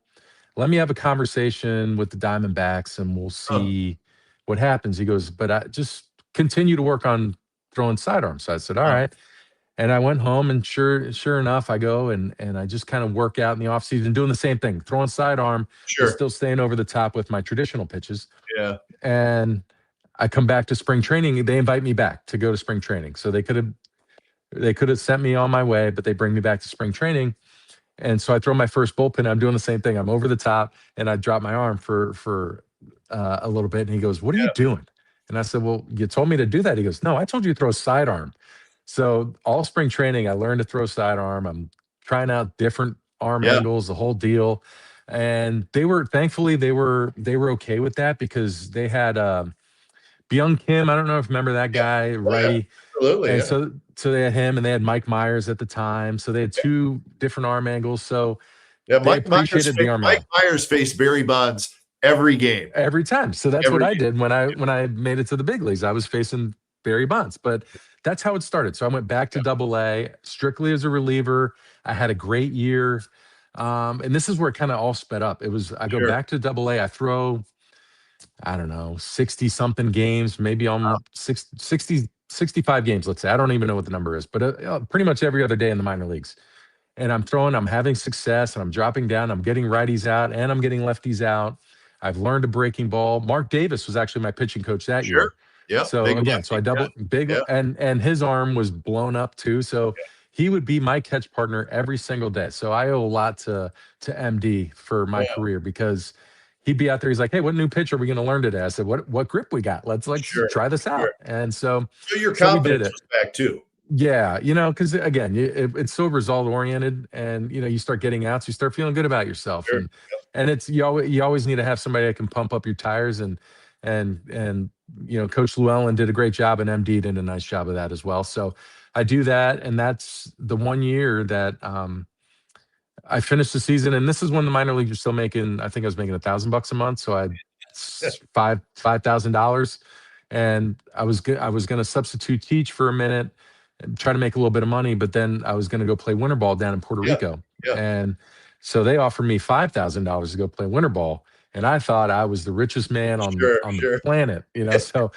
Let me have a conversation with the Diamondbacks and we'll Huh. see what happens." He goes, "But I just continue to work on throwing sidearms." So I said, "All Huh. right." And I went home and sure enough, I go and I just kind of work out in the off season, doing the same thing, throwing sidearm, but Sure. still staying over the top with my traditional pitches. Yeah. And I come back to spring training. They invite me back to go to spring training. So they could have sent me on my way, but they bring me back to spring training. And so I throw my first bullpen. I'm doing the same thing. I'm over the top, and I drop my arm for a little bit. And he goes, "What are you Yeah. doing?" And I said, "Well, you told me to do that." He goes, "No, I told you to throw sidearm." So all spring training, I learned to throw sidearm. I'm trying out different arm Yeah. angles, the whole deal. And thankfully they were okay with that because they had Byung Kim. I don't know if you remember that Yeah. guy, Oh, yeah. righty. Absolutely. And Yeah. so they had him and they had Mike Myers at the time. So they had two different arm angles. So Yeah. they appreciated the arm Mike angle Myers faced Barry Bonds every game. every time. So that's what Every I game. did when I made it to the big leagues. I was facing Barry Bonds, but that's how it started. So I went back to Yeah. Double A strictly as a reliever. I had a great year, and this is where it kind of all sped up. I go Sure. back to Double A. I throw, I don't know, 60 something games, maybe on 65 games. Let's say I don't even know what the number is, but pretty much every other day in the minor leagues. And I'm having success and I'm dropping down. I'm getting righties out and I'm getting lefties out. I've learned a breaking ball. Mark Davis was actually my pitching coach that Sure. year. Yeah. So Big again, so lefty. I Yeah. double big Yeah. and his arm was blown up too. So he would be my catch partner every single day. So I owe a lot to MD for my Yeah. career because he'd be out there. He's like, "Hey, what new pitch are we going to learn today?" I said, "What grip we got? Let's Sure. try this Sure. out." And so So your so we did confidence it. was back too. Yeah, because again, it's so result oriented, and you start getting outs, you start feeling good about yourself, Sure. and it's you always need to have somebody that can pump up your tires, and Coach Llewellyn did a great job, and MD did a nice job of that as well. So I do that, and that's the one year that I finished the season, and this is when the minor leagues are still making. I think I was making $1,000 a month, so I had $5,000, and I was going to substitute teach for a minute and try to make a little bit of money, but then I was going to go play winter ball down in Puerto Yeah. Rico, Yeah. and so they offered me $5,000 to go play winter ball, and I thought I was the richest man on Sure. on the Sure. planet. So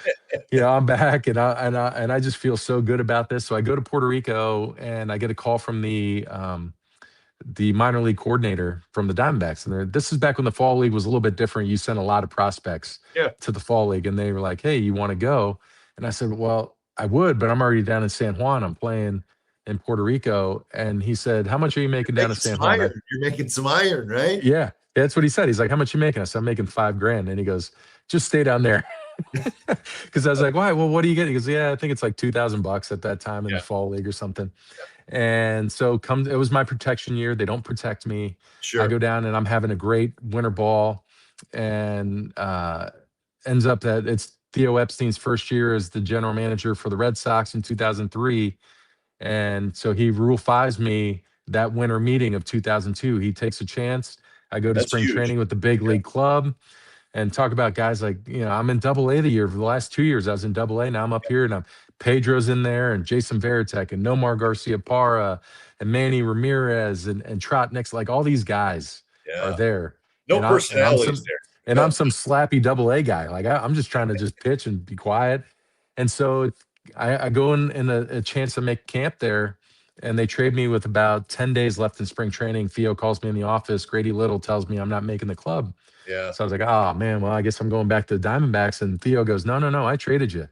I'm back, and I just feel so good about this. So I go to Puerto Rico, and I get a call from the minor league coordinator from the Diamondbacks. And this is back when the fall league was a little bit different. You sent a lot of prospects Yeah. to the fall league, and they were like, "Hey, you want to go?" And I said, "Well, I would, but I'm already down in San Juan. I'm playing in Puerto Rico." And he said, "How much are you making down in Making San some Juan?" iron. You're making some iron, right? Yeah, that's what he said. He's like, "How much you making?" I said, "I'm making $5,000." And he goes, "Just stay down there." Because I was like, "Why? Well, what do you get?" He goes, "Yeah, I think it's like $2,000 at that time in Yeah. the fall league or something." And so it was my protection year. They don't protect me. I Sure. go down and I'm having a great winter ball, and ends up that it's Theo Epstein's first year as the general manager for the Red Sox in 2003. And so he rule fives me that winter meeting of 2002. He takes a chance. I go to That's spring huge. training with the big league club, and talk about guys like, I'm in Double A the year. For the last 2 years, I was in Double A. Now I'm up here, and Pedro's in there, and Jason Veritek, and Nomar Garcia Parra, and Manny Ramirez, and Trot Nix. Like all these guys are Yeah. there, No and I'm personalities some there. and I'm Yep. some slappy Double A guy. Like I'm just trying to just pitch and be quiet, and so I go in a chance to make camp there, and they trade me with about 10 days left in spring training. Theo calls me in the office. Grady Little tells me I'm not making the club. Yeah. So I was like, oh man, well, I guess I'm going back to the Diamondbacks. And Theo goes, no, no, no, I traded you. And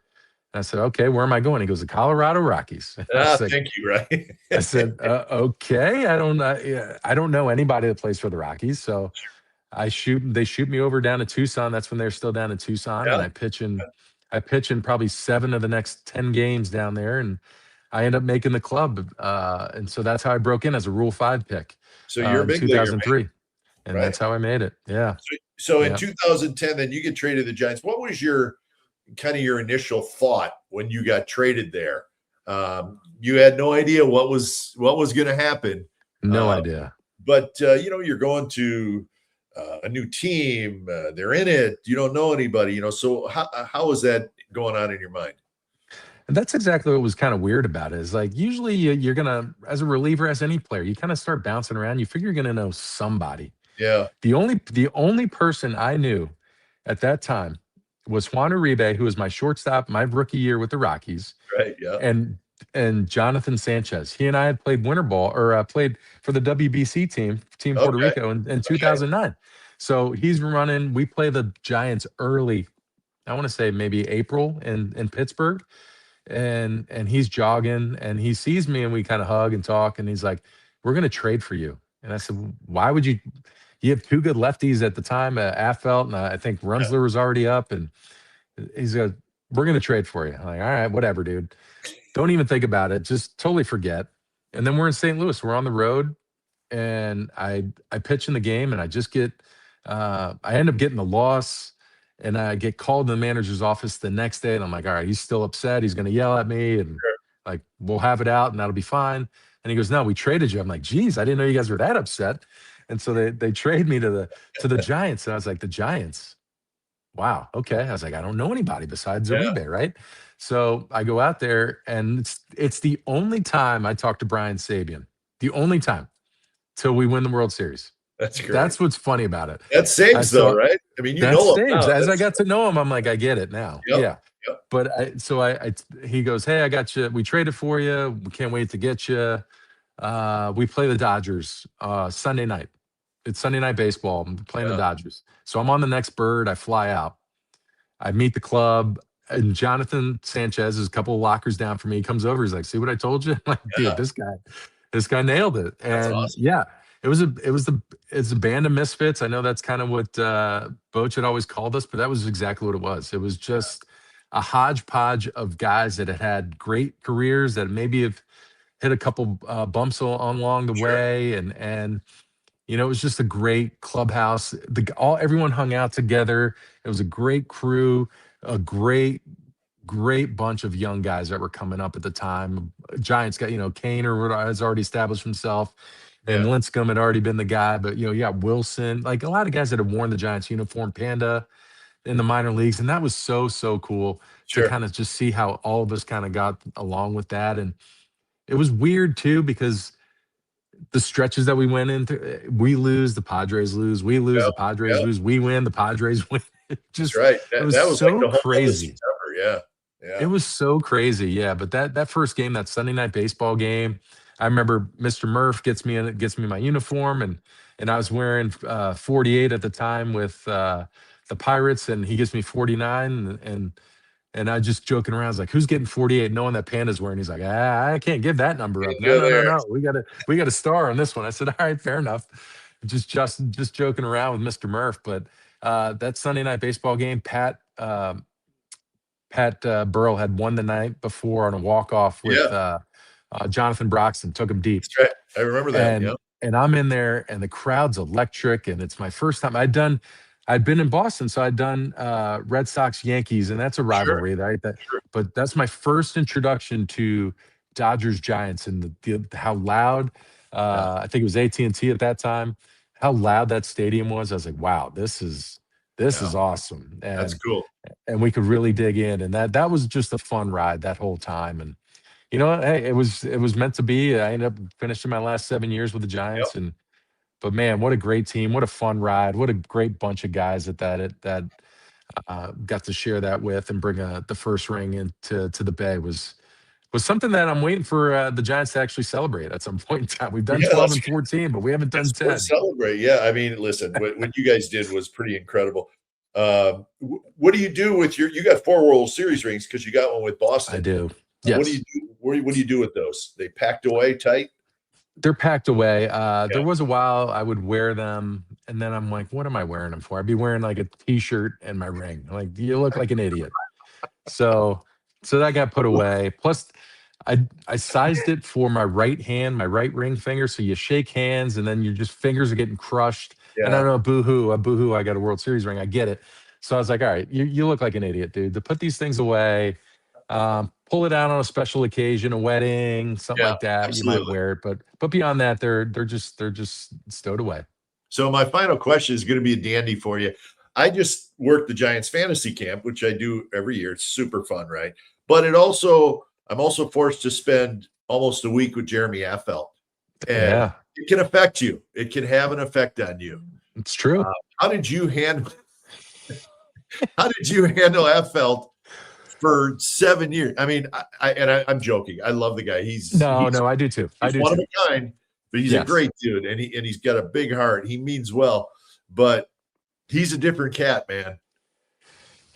I said, okay, where am I going? He goes, the Colorado Rockies. And Ah, thank you. Right. I said, okay, yeah, I don't know anybody that plays for the Rockies. So they shoot me over down to Tucson. That's when they're still down in Tucson. And Yeah. I pitch in probably 7 of the next 10 games down there. And I end up making the club. And so that's how I broke in as a Rule 5 pick So you're a in big leaguer, 2003. And right? that's how I made it. Yeah. So in Yeah. 2010, then you get traded to the Giants. What was your initial thought when you got traded there? You had no idea what was going to happen. No idea. But you're going to a new team. They're in it. You don't know anybody. So how was that going on in your mind? And that's exactly what was kind of weird about it. Is like usually you're gonna, as a reliever, as any player, you kind of start bouncing around. You figure you're gonna know somebody. Yeah. The only person I knew at that time was Juan Uribe, who was my shortstop my rookie year with the Rockies, Right. Yeah. and Jonathan Sanchez. He and I had played winter ball, or played for the WBC team Puerto Okay. Rico in 2009. So he's running. We play the Giants early. I want to say maybe April in Pittsburgh, and he's jogging and he sees me and we kind of hug and talk, and he's like, we're going to trade for you. And I said, why would you have two good lefties at the time, Affelt, and I think Runsler was already up, and he's like, we're going to trade for you. I'm like, all right, whatever, dude, don't even think about it, just totally forget. And then we're in St. Louis, we're on the road, and I pitch in the game, and I just get I end up getting the loss, and I get called in the manager's office the next day, and I'm like, all right, he's still upset. He's going to yell at me, and like, we'll have it out, and that'll be fine. And he goes, no, we traded you. I'm like, geez, I didn't know you guys were that upset. And so they trade me to the Giants, and I was like, the Giants? Wow, okay. I was like, I don't know anybody besides Uribe, right? So I go out there, and it's the only time I talk to Brian Sabian, the only time, till we win the World Series. That's great. That's what's funny about it. That saves though, right? I mean, that saves. him As I got to know him, I'm like, I get it now. Yep, Yeah. yep. But he goes, hey, I got you. We traded for you. We can't wait to get you. We play the Dodgers Sunday night. It's Sunday night baseball. I'm playing the Dodgers. So I'm on the next bird. I fly out. I meet the club, and Jonathan Sanchez is a couple of lockers down from me. He comes over. He's like, see what I told you? I'm like, dude, this guy nailed it. And awesome. yeah, it's a band of misfits. I know that's kind of what Boch had always called us, but that was exactly what it was. It was just a hodgepodge of guys that had great careers, that maybe have hit a couple bumps along the way, and it was just a great clubhouse. Everyone hung out together. It was a great crew, a great bunch of young guys that were coming up at the time. Giants got, Kaner has already established himself, and Lincecum had already been the guy. But you got Wilson, like a lot of guys that had worn the Giants uniform, Panda in the minor leagues, and that was so cool to kind of just see how all of us kind of got along with that. And it was weird too, because the stretches that we went into, we lose, the Padres lose, we lose, the Padres lose, we win, the Padres win. Just, that's right. It was that was so like the whole crazy. Yeah. It was so crazy. Yeah. But that first game, that Sunday night baseball game, I remember Mr. Murph gets me my uniform, and I was wearing 48 at the time with the Pirates, and he gives me 49, and I just joking around. I was like, who's getting 48? Knowing that Panda's wearing. He's like, I can't give that number up. No. We got a star on this one. I said, all right, fair enough. Just joking around with Mr. Murph. But that Sunday night baseball game, Pat Burrell had won the night before on a walk-off with Jonathan Broxton, took him deep. That's right. I remember that. And I'm in there, and the crowd's electric, and it's my first time. I'd been in Boston, so I'd done Red Sox Yankees, and that's a rivalry, right? But that's my first introduction to Dodgers Giants, and how loud. I think it was AT&T at that time. How loud that stadium was. I was like, wow, this is This Yeah, is awesome. that's cool. And we could really dig in. And that was just a fun ride that whole time. And you know what? Hey, it was meant to be. I ended up finishing my last 7 years with the Yep. Giants. And but man, what a great team. What a fun ride. What a great bunch of guys that got to share that with and bring the first ring to the Bay was something that I'm waiting for the Giants to actually celebrate at some point in time. We've done Yeah, 12 and 14, but we haven't done that's worth 10. celebrate. Yeah, I mean, listen, what you guys did was pretty incredible. What do you do with you got 4 World Series rings because you got one with I Boston. do. What do you Yes. do? What do you do with those? They packed away tight? They're packed away. Yeah. There was a while I would wear them, and then I'm like, what am I wearing them for? I'd be wearing like a t-shirt and my ring. Like, you look like an idiot. So so that got put away. Plus, I sized it for my right hand, my right ring finger. So you shake hands, and then your just fingers are getting crushed. And I Yeah. know, boohoo, I got a World Series ring. I get it. So I was like, all right, you look like an idiot, dude. To put these things away, pull it out on a special occasion, a wedding, something Yeah, like that. You might absolutely. wear it, but beyond that, they're just stowed away. So my final question is going to be a dandy for you. I just work the Giants fantasy camp, which I do every year. It's super fun, right? But I'm also forced to spend almost a week with Jeremy Affelt, and Yeah, it can affect you. It can have an effect on you. it's true. How did you handle? How did you handle Affelt for 7 years? I mean, I'm joking. I love the guy. No, no, I do too. I He's do one of too. a kind, but he's a Yes. great dude, and he's got a big heart. He means well, but he's a different cat, man.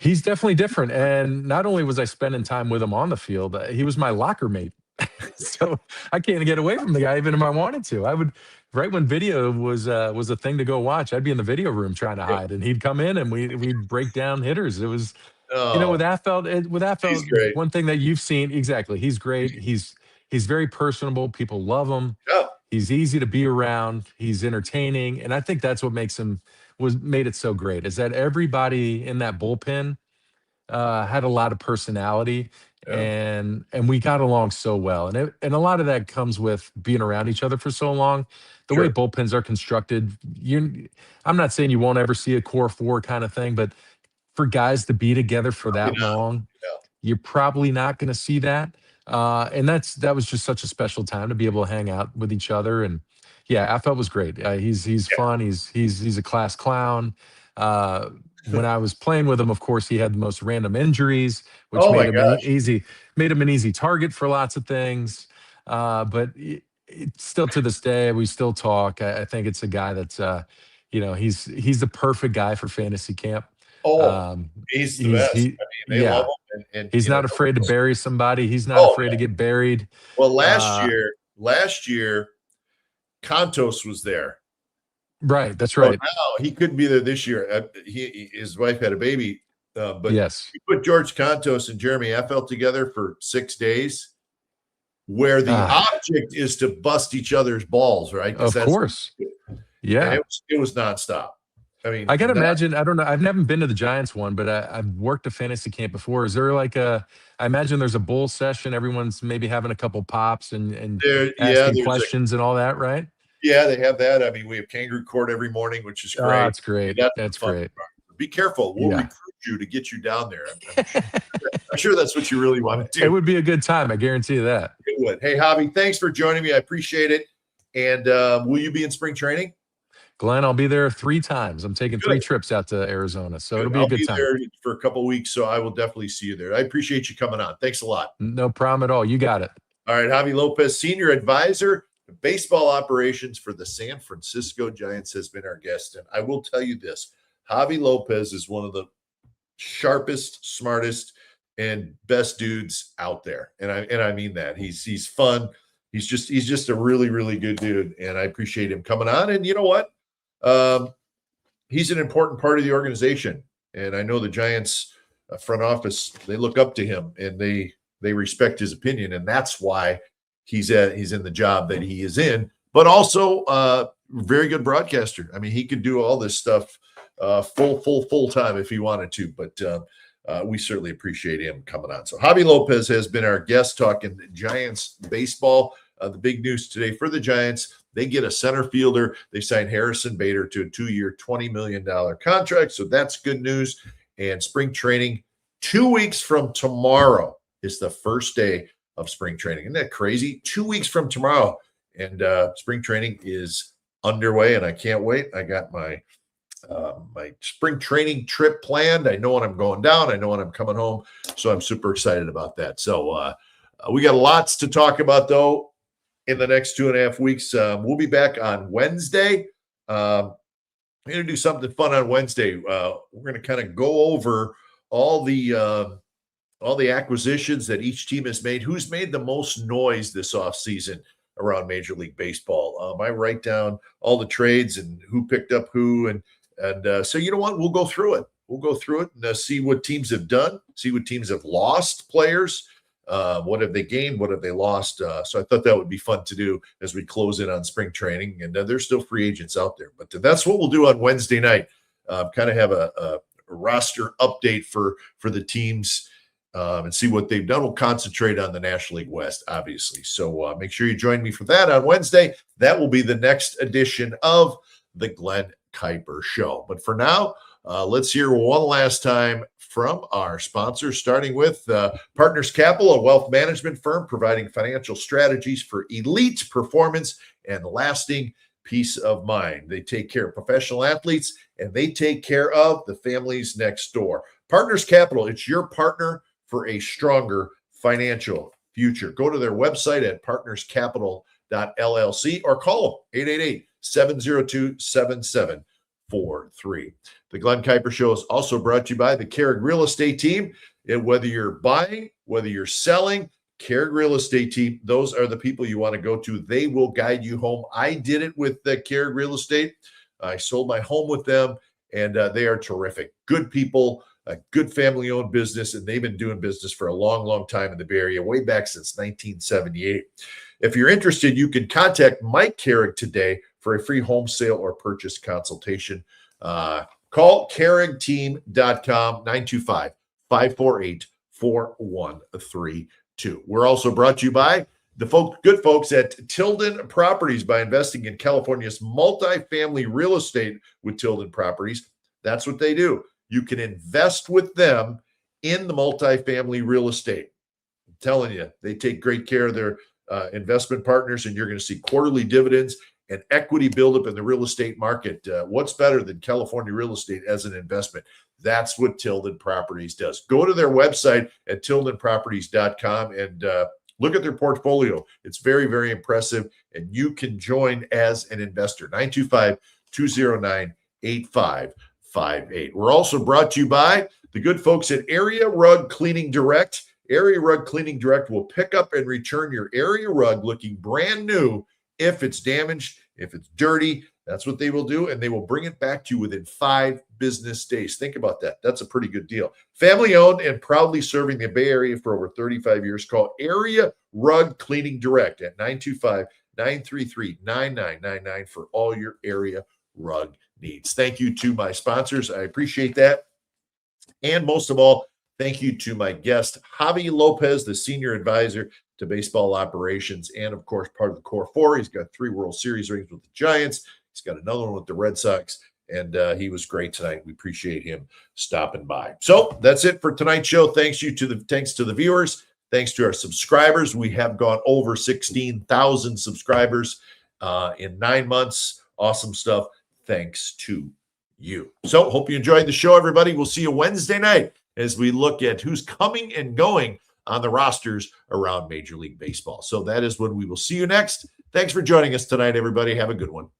He's definitely different. And not only was I spending time with him on the field, he was my locker mate. So I can't get away from the guy even if I wanted to. I would right when video was a thing to go watch, I'd be in the video room trying to hide, and he'd come in and we'd break down hitters. It was, Oh, with he's Affeld, great. one thing that you've seen exactly. He's great. He's very personable. People love him. Yeah, He's easy to be around. He's entertaining, and I think that's what makes him was made it so great. Is that everybody in that bullpen had a lot of personality, yeah, and we got along so well. And a lot of that comes with being around each other for so long. The way sure. bullpens are constructed, I'm not saying you won't ever see a core four kind of thing, but for guys to be together for Probably that not. long, Yeah. you're probably not going to see that. And that was just such a special time to be able to hang out with each other. And yeah, I felt was great. He's Yeah. fun. He's a class clown. Uh, when I was playing with him, of course, he had the most random injuries, which Oh my gosh. made him an easy target for lots of things. But still to this day, we still talk. I think it's a guy that's, he's the perfect guy for fantasy camp. Oh, Um, he's the he's best. he, I mean, they love yeah, him, and he's not afraid to bury somebody. He's not Oh, afraid to get buried. well, Uh, last year, Contos was there. right, that's So right. now he couldn't be there this year. His wife had a baby, but Yes, you put George Contos and Jeremy Affelt together for 6 days, where the ah, object is to bust each other's balls, right? Because of that's course. and Yeah, it was nonstop. I mean, I gotta imagine. I don't know. I've never been to the Giants one, but I've worked a fantasy camp before. Is there like a? I imagine there's a bull session. Everyone's maybe having a couple pops and yeah, asking questions and all that, right? they have that. I mean, we have kangaroo court every morning, which is Oh, great. it's great. That's the That's fun great. part. Be careful. We'll Yeah. recruit you to get you down there. I'm sure that's what you really want to It do. would be a good time. I guarantee you that. It would. Hey, Javi, thanks for joining me. I appreciate it. And will you be in spring training? Glenn, I'll be there 3 times. I'm taking Good. 3 trips out to Arizona, so it'll Good. be a I'll good be time. there for a couple of weeks, so I will definitely see you there. I appreciate you coming on. Thanks a lot. No problem at all. You got it. All right, Javi López, Senior Advisor to Baseball Operations for the San Francisco Giants, has been our guest. And I will tell you this, Javi López is one of the sharpest, smartest, and best dudes out there. And I mean that. He's fun. He's just a really, really good dude. And I appreciate him coming on. And you know what? He's an important part of the organization. And I know the Giants front office, they look up to him and they respect his opinion. And that's why he's in the job that he is in, but also very good broadcaster. I mean, he could do all this stuff full time if he wanted to, but we certainly appreciate him coming on. So Javi López has been our guest talking Giants baseball. the big news today for the Giants, they get a center fielder. They signed Harrison Bader to a 2-year, $20 million contract. So that's good news. And spring training 2 weeks from tomorrow is the first day of spring training. Isn't that crazy? 2 weeks from tomorrow. And spring training is underway, and I can't wait. I got my spring training trip planned. I know when I'm going down. I know when I'm coming home. So I'm super excited about that. So we got lots to talk about, though, in the next 2.5 weeks. We'll be back on Wednesday. I'm going to do something fun on Wednesday. We're going to kind of go over all the acquisitions that each team has made. Who's made the most noise this offseason around Major League Baseball? I write down all the trades and who picked up who. And so you know what? We'll go through it. We'll go through it and see what teams have done, see what teams have lost players. What have they gained? What have they lost? So I thought that would be fun to do as we close in on spring training. And there's still free agents out there. But that's what we'll do on Wednesday night. Kind of have a roster update for the teams and see what they've done. We'll concentrate on the National League West, obviously. So make sure you join me for that on Wednesday. That will be the next edition of the Glen Kuiper Show. But for now, let's hear one last time from our sponsors, starting with Partners Capital, a wealth management firm providing financial strategies for elite performance and lasting peace of mind. They take care of professional athletes, and they take care of the families next door. Partners Capital, it's your partner for a stronger financial future. Go to their website at partnerscapital.llc or call 888-702-7743. The Glen Kuiper Show is also brought to you by the Carrig Real Estate Team. And whether you're buying, whether you're selling, Carrig Real Estate Team, those are the people you want to go to. They will guide you home. I did it with the Carrig Real Estate. I sold my home with them, and they are terrific. Good people, a good family-owned business, and they've been doing business for a long, long time in the Bay Area, way back since 1978. If you're interested, you can contact Mike Carrig today for a free home sale or purchase consultation. Call carrigteam.com, 925-548-4132. We're also brought to you by the good folks at Tilden Properties. By investing in California's multifamily real estate with Tilden Properties, that's what they do. You can invest with them in the multifamily real estate. I'm telling you, they take great care of their investment partners, and you're going to see quarterly dividends and equity buildup in the real estate market. What's better than California real estate as an investment? That's what Tilden Properties does. Go to their website at tildenproperties.com and look at their portfolio. It's very, very impressive, and you can join as an investor. 925-209-8558. We're also brought to you by the good folks at Area Rug Cleaning Direct. Area Rug Cleaning Direct will pick up and return your area rug looking brand new if it's damaged, if it's dirty. That's what they will do, and they will bring it back to you within 5 business days. Think about that. That's a pretty good deal. Family-owned and proudly serving the Bay Area for over 35 years. Call Area Rug Cleaning Direct at 925-933-9999 for all your area rug needs. Thank you to my sponsors. I appreciate that. And most of all, thank you to my guest, Javier López, the senior advisor to baseball operations, and of course, part of the core 4. He's got 3 World Series rings with the Giants. He's got another one with the Red Sox, and he was great tonight. We appreciate him stopping by. So that's it for tonight's show. Thanks to the viewers. Thanks to our subscribers. We have gone over 16,000 subscribers in 9 months. Awesome stuff. Thanks to you. So hope you enjoyed the show, everybody. We'll see you Wednesday night as we look at who's coming and going on the rosters around Major League Baseball. So that is when we will see you next. Thanks for joining us tonight, everybody. Have a good one.